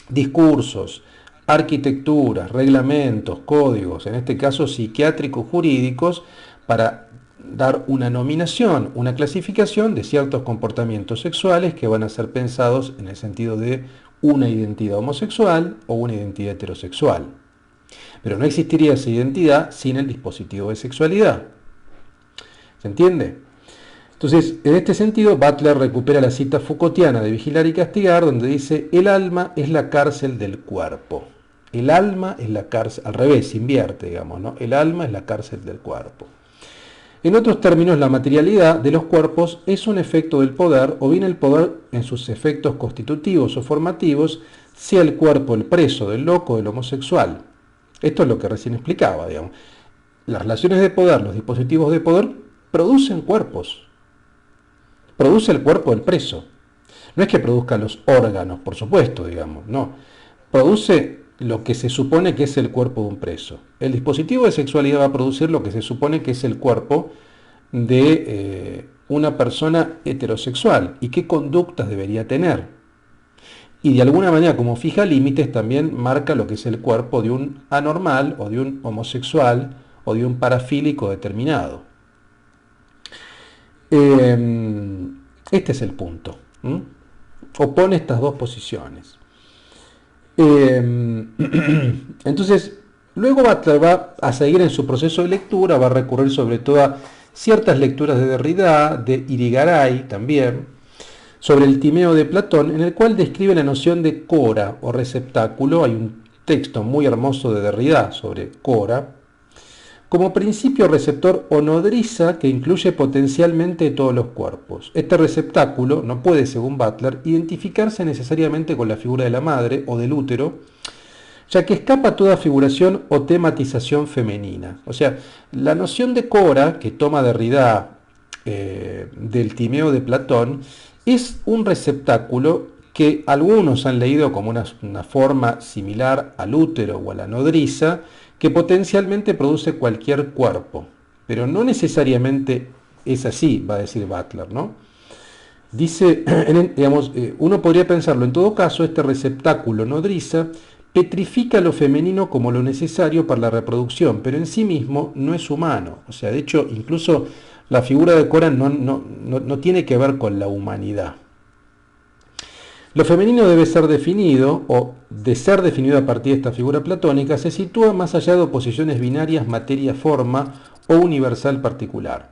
discursos, arquitecturas, reglamentos, códigos, en este caso psiquiátricos, jurídicos, para dar una nominación, una clasificación de ciertos comportamientos sexuales que van a ser pensados en el sentido de una identidad homosexual o una identidad heterosexual. Pero no existiría esa identidad sin el dispositivo de sexualidad. ¿Se entiende? Entonces, en este sentido, Butler recupera la cita Foucaultiana de Vigilar y Castigar, donde dice, el alma es la cárcel del cuerpo. El alma es la cárcel, al revés, invierte, digamos, ¿no? El alma es la cárcel del cuerpo. En otros términos, la materialidad de los cuerpos es un efecto del poder, o bien el poder en sus efectos constitutivos o formativos, sea el cuerpo el preso del loco o del homosexual. Esto es lo que recién explicaba, digamos. Las relaciones de poder, los dispositivos de poder, producen cuerpos. Produce el cuerpo del preso. No es que produzca los órganos, por supuesto, digamos, no. Produce lo que se supone que es el cuerpo de un preso. El dispositivo de sexualidad va a producir lo que se supone que es el cuerpo de una persona heterosexual y qué conductas debería tener. Y de alguna manera, como fija límites, también marca lo que es el cuerpo de un anormal o de un homosexual o de un parafílico determinado. Este es el punto. Opone estas dos posiciones. Entonces, luego Butler va a seguir en su proceso de lectura, va a recurrir sobre todo a ciertas lecturas de Derrida, de Irigaray también, sobre el Timeo de Platón, en el cual describe la noción de cora o receptáculo. Hay un texto muy hermoso de Derrida sobre cora, como principio receptor o nodriza que incluye potencialmente todos los cuerpos. Este receptáculo no puede, según Butler, identificarse necesariamente con la figura de la madre o del útero, ya que escapa toda figuración o tematización femenina. O sea, la noción de cora, que toma Derrida del Timeo de Platón, es un receptáculo que algunos han leído como una forma similar al útero o a la nodriza, que potencialmente produce cualquier cuerpo, pero no necesariamente es así, va a decir Butler, ¿no? Dice, digamos, uno podría pensarlo, en todo caso, este receptáculo nodriza petrifica lo femenino como lo necesario para la reproducción, pero en sí mismo no es humano. O sea, de hecho, incluso la figura de Cora no tiene que ver con la humanidad. Lo femenino debe ser definido, o de ser definido a partir de esta figura platónica, se sitúa más allá de oposiciones binarias materia-forma o universal-particular.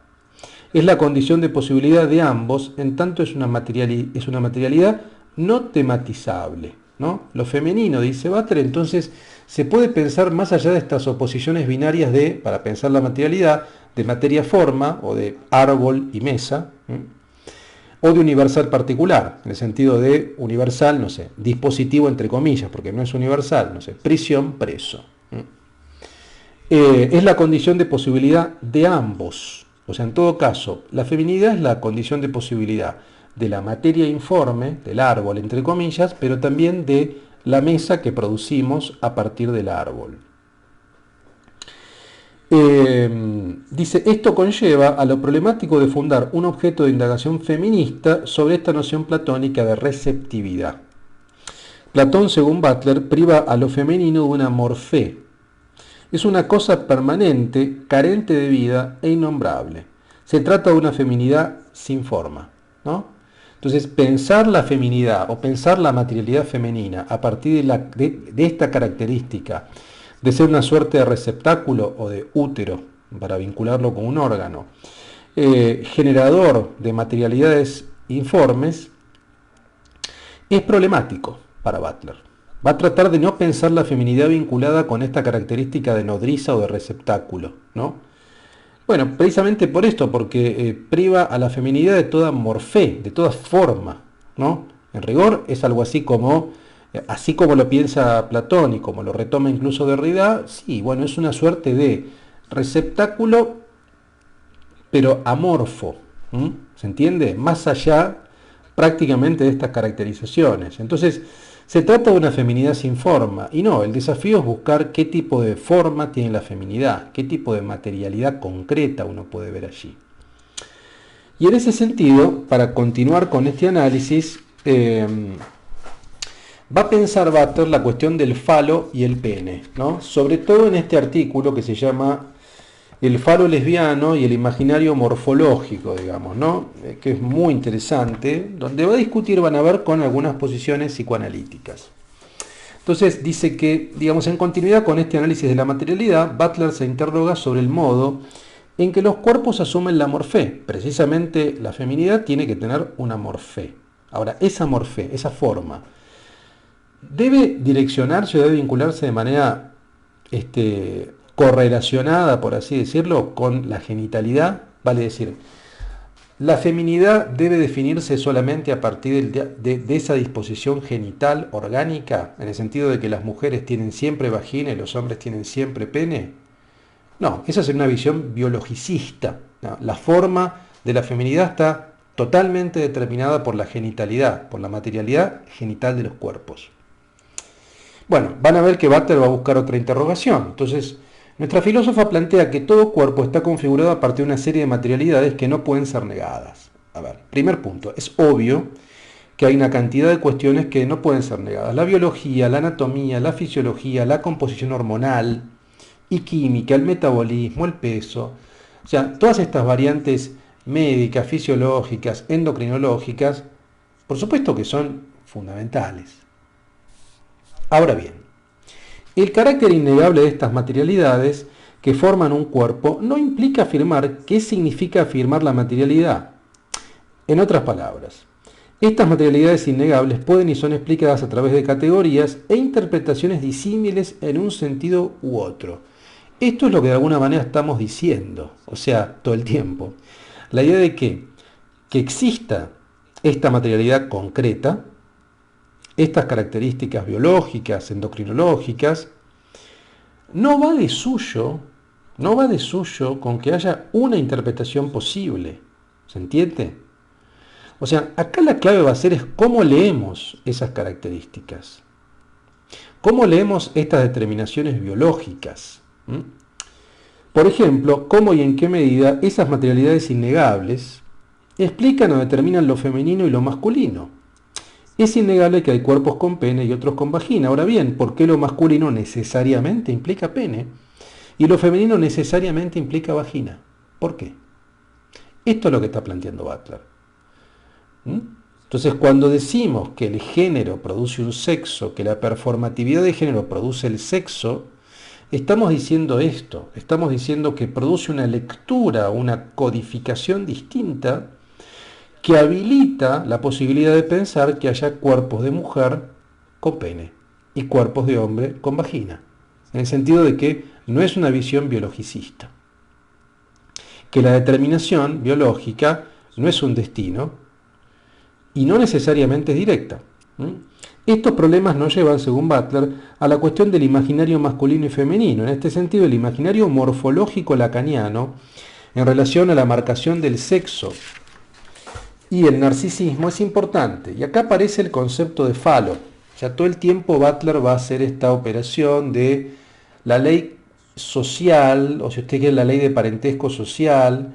Es la condición de posibilidad de ambos, en tanto es una materialidad no tematizable, ¿no? Lo femenino, dice Butler, entonces se puede pensar más allá de estas oposiciones binarias para pensar la materialidad, de materia-forma o de árbol y mesa, o de universal particular, en el sentido de universal, no sé, dispositivo entre comillas, porque no es universal, no sé, prisión, preso. Es la condición de posibilidad de ambos. O sea, en todo caso, la feminidad es la condición de posibilidad de la materia informe, del árbol, entre comillas, pero también de la mesa que producimos a partir del árbol. Dice, esto conlleva a lo problemático de fundar un objeto de indagación feminista sobre esta noción platónica de receptividad. Platón, según Butler, priva a lo femenino de una morfé. Es una cosa permanente, carente de vida e innombrable. Se trata de una feminidad sin forma, ¿no? Entonces, pensar la feminidad o pensar la materialidad femenina a partir de esta característica de ser una suerte de receptáculo o de útero, para vincularlo con un órgano, generador de materialidades informes, es problemático para Butler. Va a tratar de no pensar la feminidad vinculada con esta característica de nodriza o de receptáculo, ¿no? Bueno, precisamente por esto, porque priva a la feminidad de toda morfé, de toda forma, ¿no? En rigor es algo así como lo piensa Platón y como lo retoma incluso Derrida, sí, bueno, es una suerte de receptáculo, pero amorfo, ¿m? ¿Se entiende? Más allá prácticamente de estas caracterizaciones. Entonces, se trata de una feminidad sin forma, y no, el desafío es buscar qué tipo de forma tiene la feminidad, qué tipo de materialidad concreta uno puede ver allí. Y en ese sentido, para continuar con este análisis, va a pensar Butler la cuestión del falo y el pene, ¿no? Sobre todo en este artículo que se llama El falo lesbiano y el imaginario morfológico, digamos, ¿no? Que es muy interesante, donde va a discutir, van a ver, con algunas posiciones psicoanalíticas. Entonces dice que, digamos, en continuidad con este análisis de la materialidad, Butler se interroga sobre el modo en que los cuerpos asumen la morfé. Precisamente la feminidad tiene que tener una morfé. Ahora, esa morfé, esa forma, debe direccionarse o debe vincularse de manera correlacionada, por así decirlo, con la genitalidad, vale decir, la feminidad debe definirse solamente a partir de esa disposición genital orgánica, en el sentido de que las mujeres tienen siempre vagina y los hombres tienen siempre pene. No, esa es una visión biologicista, ¿no? La forma de la feminidad está totalmente determinada por la genitalidad, por la materialidad genital de los cuerpos. Bueno, van a ver que Butler va a buscar otra interrogación. Entonces, nuestra filósofa plantea que todo cuerpo está configurado a partir de una serie de materialidades que no pueden ser negadas. A ver, primer punto, es obvio que hay una cantidad de cuestiones que no pueden ser negadas. La biología, la anatomía, la fisiología, la composición hormonal y química, el metabolismo, el peso. O sea, todas estas variantes médicas, fisiológicas, endocrinológicas, por supuesto que son fundamentales. Ahora bien, el carácter innegable de estas materialidades que forman un cuerpo no implica afirmar qué significa afirmar la materialidad. En otras palabras, estas materialidades innegables pueden y son explicadas a través de categorías e interpretaciones disímiles en un sentido u otro. Esto es lo que de alguna manera estamos diciendo, o sea, todo el tiempo. La idea de que exista esta materialidad concreta, estas características biológicas, endocrinológicas, no va de suyo con que haya una interpretación posible. ¿Se entiende? O sea, acá la clave va a ser es cómo leemos esas características. ¿Cómo leemos estas determinaciones biológicas? Por ejemplo, cómo y en qué medida esas materialidades innegables explican o determinan lo femenino y lo masculino. Es innegable que hay cuerpos con pene y otros con vagina. Ahora bien, ¿por qué lo masculino necesariamente implica pene y lo femenino necesariamente implica vagina? ¿Por qué? Esto es lo que está planteando Butler. Entonces, cuando decimos que el género produce un sexo, que la performatividad de género produce el sexo, estamos diciendo esto, estamos diciendo que produce una lectura, una codificación distinta que habilita la posibilidad de pensar que haya cuerpos de mujer con pene y cuerpos de hombre con vagina, en el sentido de que no es una visión biologicista, que la determinación biológica no es un destino, y no necesariamente es directa. Estos problemas nos llevan, según Butler, a la cuestión del imaginario masculino y femenino. En este sentido, el imaginario morfológico lacaniano, en relación a la marcación del sexo y el narcisismo, es importante. Y acá aparece el concepto de falo. O sea, todo el tiempo Butler va a hacer esta operación de la ley social, o si usted quiere, la ley de parentesco social,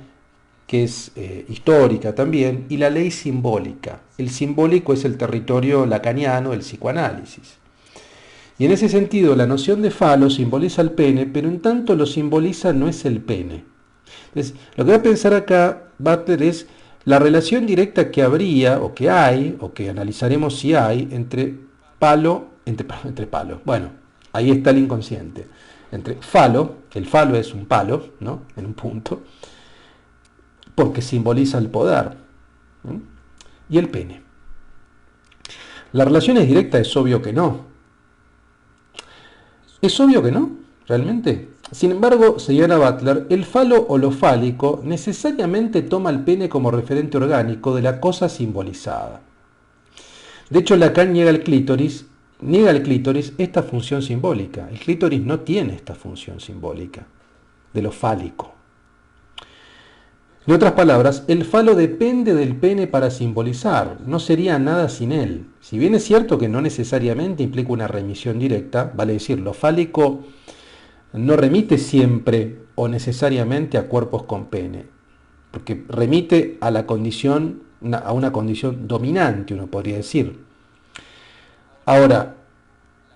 que es histórica también, y la ley simbólica. El simbólico es el territorio lacaniano del psicoanálisis. Y en ese sentido, la noción de falo simboliza el pene, pero en tanto lo simboliza no es el pene. Entonces, lo que va a pensar acá Butler es la relación directa que habría, o que hay, o que analizaremos si hay, entre palo. Bueno, ahí está el inconsciente. Entre falo, el falo es un palo, ¿no? En un punto, porque simboliza el poder, ¿no? Y el pene. ¿La relación es directa? Es obvio que no. Es obvio que no, realmente. Sin embargo, señala Butler, el falo o lo fálico necesariamente toma el pene como referente orgánico de la cosa simbolizada. De hecho, Lacan niega al clítoris esta función simbólica. El clítoris no tiene esta función simbólica de lo fálico. En otras palabras, el falo depende del pene para simbolizar, no sería nada sin él. Si bien es cierto que no necesariamente implica una remisión directa, vale decir, lo fálico no remite siempre o necesariamente a cuerpos con pene, porque remite a la condición, a una condición dominante, uno podría decir. Ahora,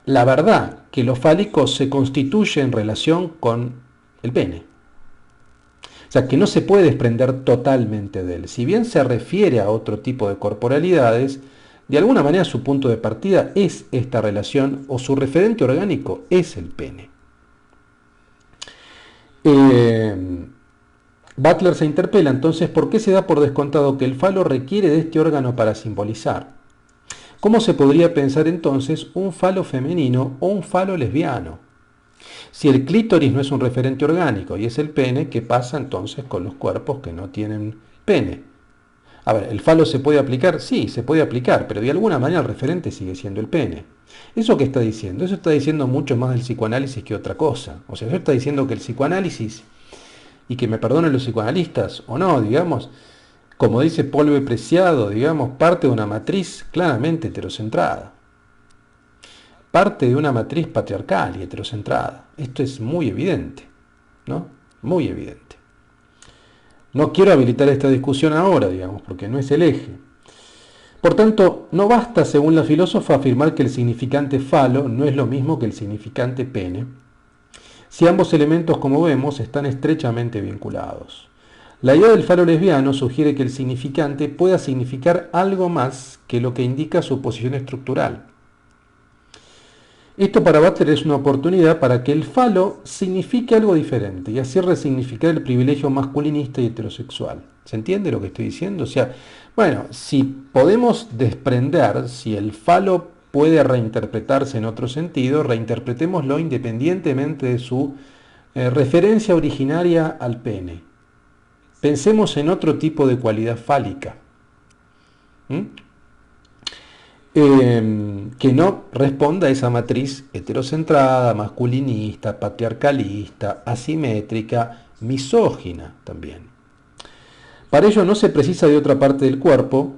la verdad que lo fálico se constituye en relación con el pene. O sea, que no se puede desprender totalmente de él. Si bien se refiere a otro tipo de corporalidades, de alguna manera su punto de partida es esta relación o su referente orgánico es el pene. Butler se interpela entonces por qué se da por descontado que el falo requiere de este órgano para simbolizar. ¿Cómo se podría pensar entonces un falo femenino o un falo lesbiano? Si el clítoris no es un referente orgánico y es el pene, ¿qué pasa entonces con los cuerpos que no tienen pene? A ver, ¿el falo se puede aplicar? Sí, se puede aplicar, pero de alguna manera el referente sigue siendo el pene. ¿Eso qué está diciendo? Eso está diciendo mucho más del psicoanálisis que otra cosa. O sea, eso está diciendo que el psicoanálisis, y que me perdonen los psicoanalistas o no, digamos, como dice Paul B. Preciado, digamos, parte de una matriz claramente heterocentrada. Parte de una matriz patriarcal y heterocentrada. Esto es muy evidente, ¿no? Muy evidente. No quiero habilitar esta discusión ahora, digamos, porque no es el eje. Por tanto, no basta, según la filósofa, afirmar que el significante falo no es lo mismo que el significante pene, si ambos elementos, como vemos, están estrechamente vinculados. La idea del falo lesbiano sugiere que el significante pueda significar algo más que lo que indica su posición estructural. Esto para Butler es una oportunidad para que el falo signifique algo diferente y así resignificar el privilegio masculinista y heterosexual. ¿Se entiende lo que estoy diciendo? O sea, bueno, si podemos desprender, si el falo puede reinterpretarse en otro sentido, reinterpretémoslo independientemente de su referencia originaria al pene. Pensemos en otro tipo de cualidad fálica. Que no responda a esa matriz heterocentrada, masculinista, patriarcalista, asimétrica, misógina también. Para ello no se precisa de otra parte del cuerpo,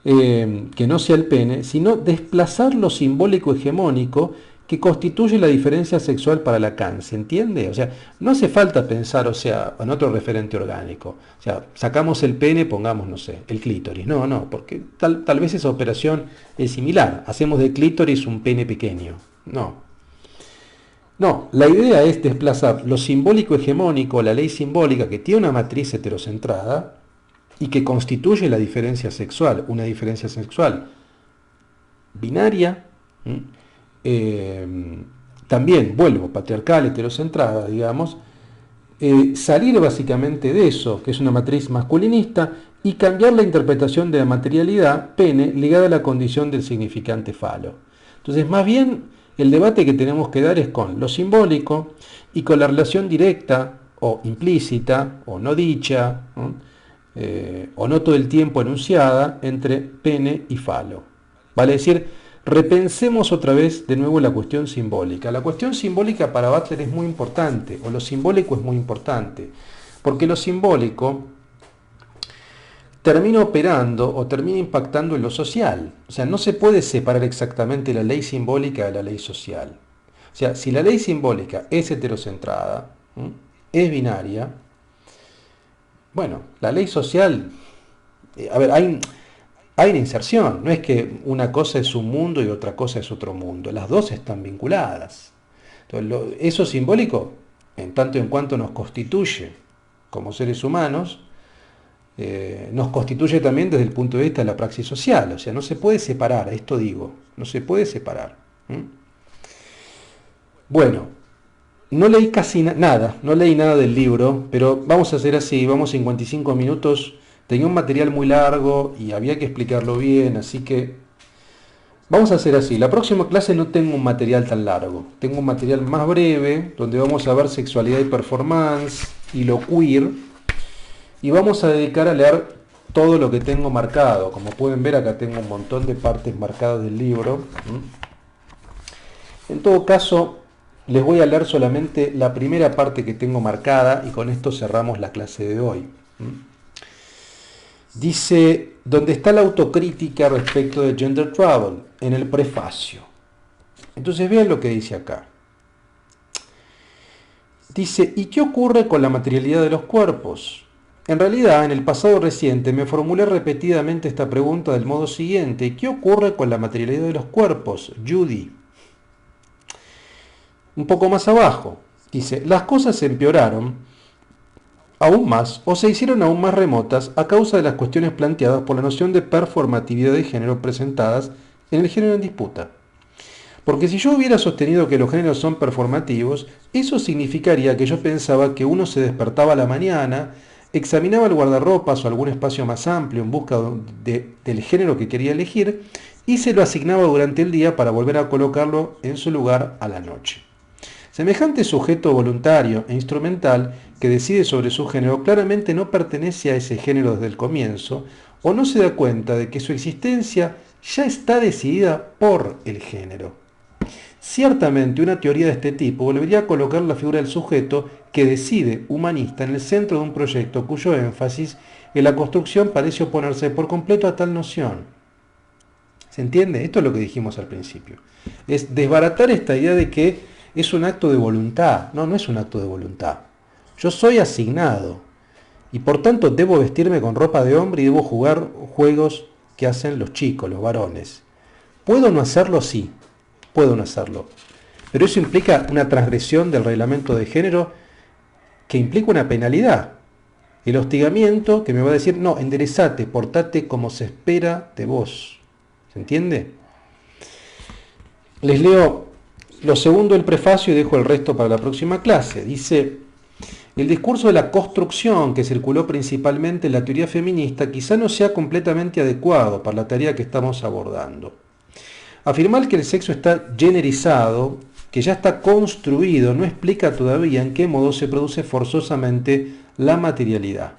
que no sea el pene, sino desplazar lo simbólico hegemónico que constituye la diferencia sexual para Lacan, ¿se entiende? O sea, no hace falta pensar, o sea, en otro referente orgánico. O sea, sacamos el pene, pongamos, no sé, el clítoris. No, porque tal vez esa operación es similar. Hacemos del clítoris un pene pequeño. No, la idea es desplazar lo simbólico hegemónico, la ley simbólica que tiene una matriz heterocentrada y que constituye la diferencia sexual, una diferencia sexual binaria, también, vuelvo, patriarcal, heterocentrada, digamos, salir básicamente de eso, que es una matriz masculinista, y cambiar la interpretación de la materialidad, pene, ligada a la condición del significante falo. Entonces, más bien, el debate que tenemos que dar es con lo simbólico y con la relación directa o implícita o no dicha, ¿no? o no todo el tiempo enunciada, entre pene y falo. Vale decir, repensemos otra vez de nuevo la cuestión simbólica. La cuestión simbólica para Butler es muy importante, o lo simbólico es muy importante, porque lo simbólico termina operando o termina impactando en lo social. O sea, no se puede separar exactamente la ley simbólica de la ley social. O sea, si la ley simbólica es heterocentrada, es binaria, bueno, la ley social, a ver, hay una inserción, no es que una cosa es un mundo y otra cosa es otro mundo, las dos están vinculadas. Entonces, eso simbólico, en tanto en cuanto nos constituye como seres humanos, nos constituye también desde el punto de vista de la praxis social, o sea, no se puede separar, a esto digo, no se puede separar. Bueno, no leí casi nada, no leí nada del libro, pero vamos a hacer así, vamos 55 minutos, tenía un material muy largo y había que explicarlo bien, así que vamos a hacer así, la próxima clase no tengo un material tan largo, tengo un material más breve, donde vamos a ver sexualidad y performance y lo queer, y vamos a dedicar a leer todo lo que tengo marcado. Como pueden ver, acá tengo un montón de partes marcadas del libro. En todo caso, les voy a leer solamente la primera parte que tengo marcada y con esto cerramos la clase de hoy. Dice, ¿dónde está la autocrítica respecto de Gender Trouble? En el prefacio. Entonces vean lo que dice acá. Dice, ¿y qué ocurre con la materialidad de los cuerpos? En realidad, en el pasado reciente me formulé repetidamente esta pregunta del modo siguiente: ¿qué ocurre con la materialidad de los cuerpos, Judy? Un poco más abajo, dice, las cosas se empeoraron aún más o se hicieron aún más remotas a causa de las cuestiones planteadas por la noción de performatividad de género presentadas en el género en disputa. Porque si yo hubiera sostenido que los géneros son performativos, eso significaría que yo pensaba que uno se despertaba a la mañana, examinaba el guardarropas o algún espacio más amplio en busca del género que quería elegir y se lo asignaba durante el día para volver a colocarlo en su lugar a la noche. Semejante sujeto voluntario e instrumental que decide sobre su género claramente no pertenece a ese género desde el comienzo o no se da cuenta de que su existencia ya está decidida por el género. Ciertamente una teoría de este tipo volvería a colocar la figura del sujeto que decide humanista en el centro de un proyecto cuyo énfasis en la construcción parece oponerse por completo a tal noción. ¿Se entiende? Esto es lo que dijimos al principio. Es desbaratar esta idea de que es un acto de voluntad. No, no es un acto de voluntad. Yo soy asignado y por tanto debo vestirme con ropa de hombre y debo jugar juegos que hacen los chicos, los varones. ¿Puedo no hacerlo? Sí. Puedo no hacerlo. Pero eso implica una transgresión del reglamento de género que implica una penalidad. El hostigamiento que me va a decir, no, enderezate, portate como se espera de vos. ¿Se entiende? Les leo lo segundo del prefacio y dejo el resto para la próxima clase. Dice, el discurso de la construcción que circuló principalmente en la teoría feminista quizá no sea completamente adecuado para la tarea que estamos abordando. Afirmar que el sexo está generizado, que ya está construido, no explica todavía en qué modo se produce forzosamente la materialidad.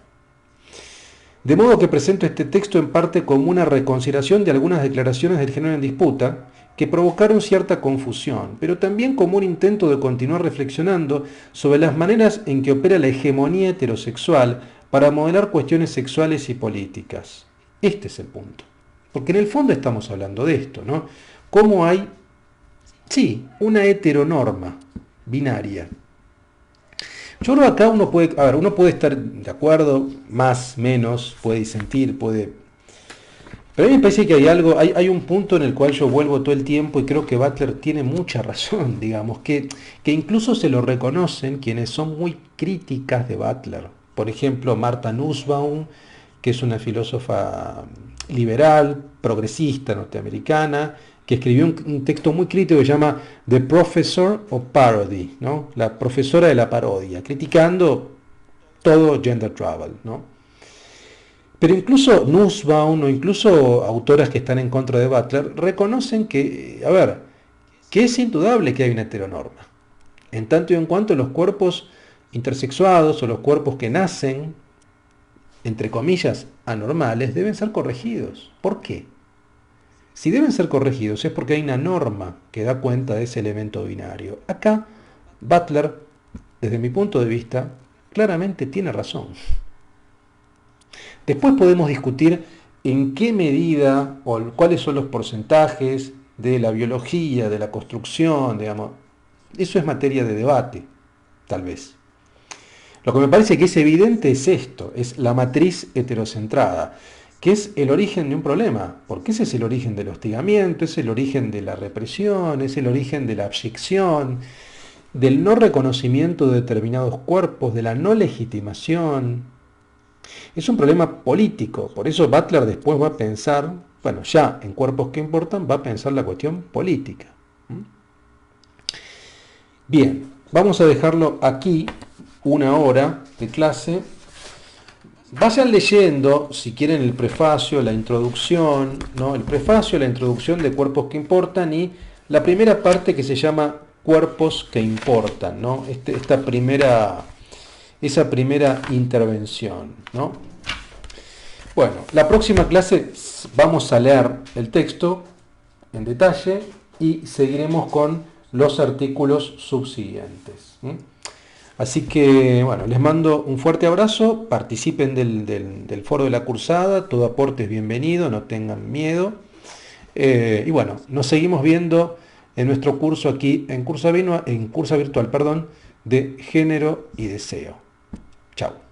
De modo que presento este texto en parte como una reconsideración de algunas declaraciones del género en disputa que provocaron cierta confusión, pero también como un intento de continuar reflexionando sobre las maneras en que opera la hegemonía heterosexual para modelar cuestiones sexuales y políticas. Este es el punto. Porque en el fondo estamos hablando de esto, ¿no? Cómo hay, sí, una heteronorma binaria. Yo creo que acá uno puede estar de acuerdo, más, menos, puede disentir, puede... Pero a mí me parece que hay un punto en el cual yo vuelvo todo el tiempo y creo que Butler tiene mucha razón, digamos, que incluso se lo reconocen quienes son muy críticas de Butler. Por ejemplo, Martha Nussbaum, que es una filósofa liberal, progresista norteamericana, que escribió un texto muy crítico que se llama The Professor of Parody, ¿no? La profesora de la parodia, criticando todo Gender Trouble, ¿no? Pero incluso Nussbaum o incluso autoras que están en contra de Butler reconocen que, que es indudable que hay una heteronorma. En tanto y en cuanto los cuerpos intersexuados o los cuerpos que nacen entre comillas, anormales, deben ser corregidos. ¿Por qué? Si deben ser corregidos es porque hay una norma que da cuenta de ese elemento binario. Acá, Butler, desde mi punto de vista, claramente tiene razón. Después podemos discutir en qué medida o cuáles son los porcentajes de la biología, de la construcción, digamos. Eso es materia de debate, tal vez. Lo que me parece que es evidente es esto, es la matriz heterocentrada, que es el origen de un problema, porque ese es el origen del hostigamiento, es el origen de la represión, es el origen de la abyección, del no reconocimiento de determinados cuerpos, de la no legitimación. Es un problema político, por eso Butler después va a pensar, bueno, ya en Cuerpos que Importan, va a pensar la cuestión política. Bien, vamos a dejarlo aquí, una hora de clase. Vayan leyendo, si quieren, el prefacio, la introducción, ¿no? El prefacio, la introducción de Cuerpos que Importan y la primera parte que se llama Cuerpos que Importan, ¿no? Esa primera intervención, ¿no? Bueno, la próxima clase vamos a leer el texto en detalle y seguiremos con los artículos subsiguientes. Así que, bueno, les mando un fuerte abrazo, participen del foro de la cursada, todo aporte es bienvenido, no tengan miedo. Y bueno, nos seguimos viendo en nuestro curso aquí, en Cursa Virtual, de Género y Deseo. Chao.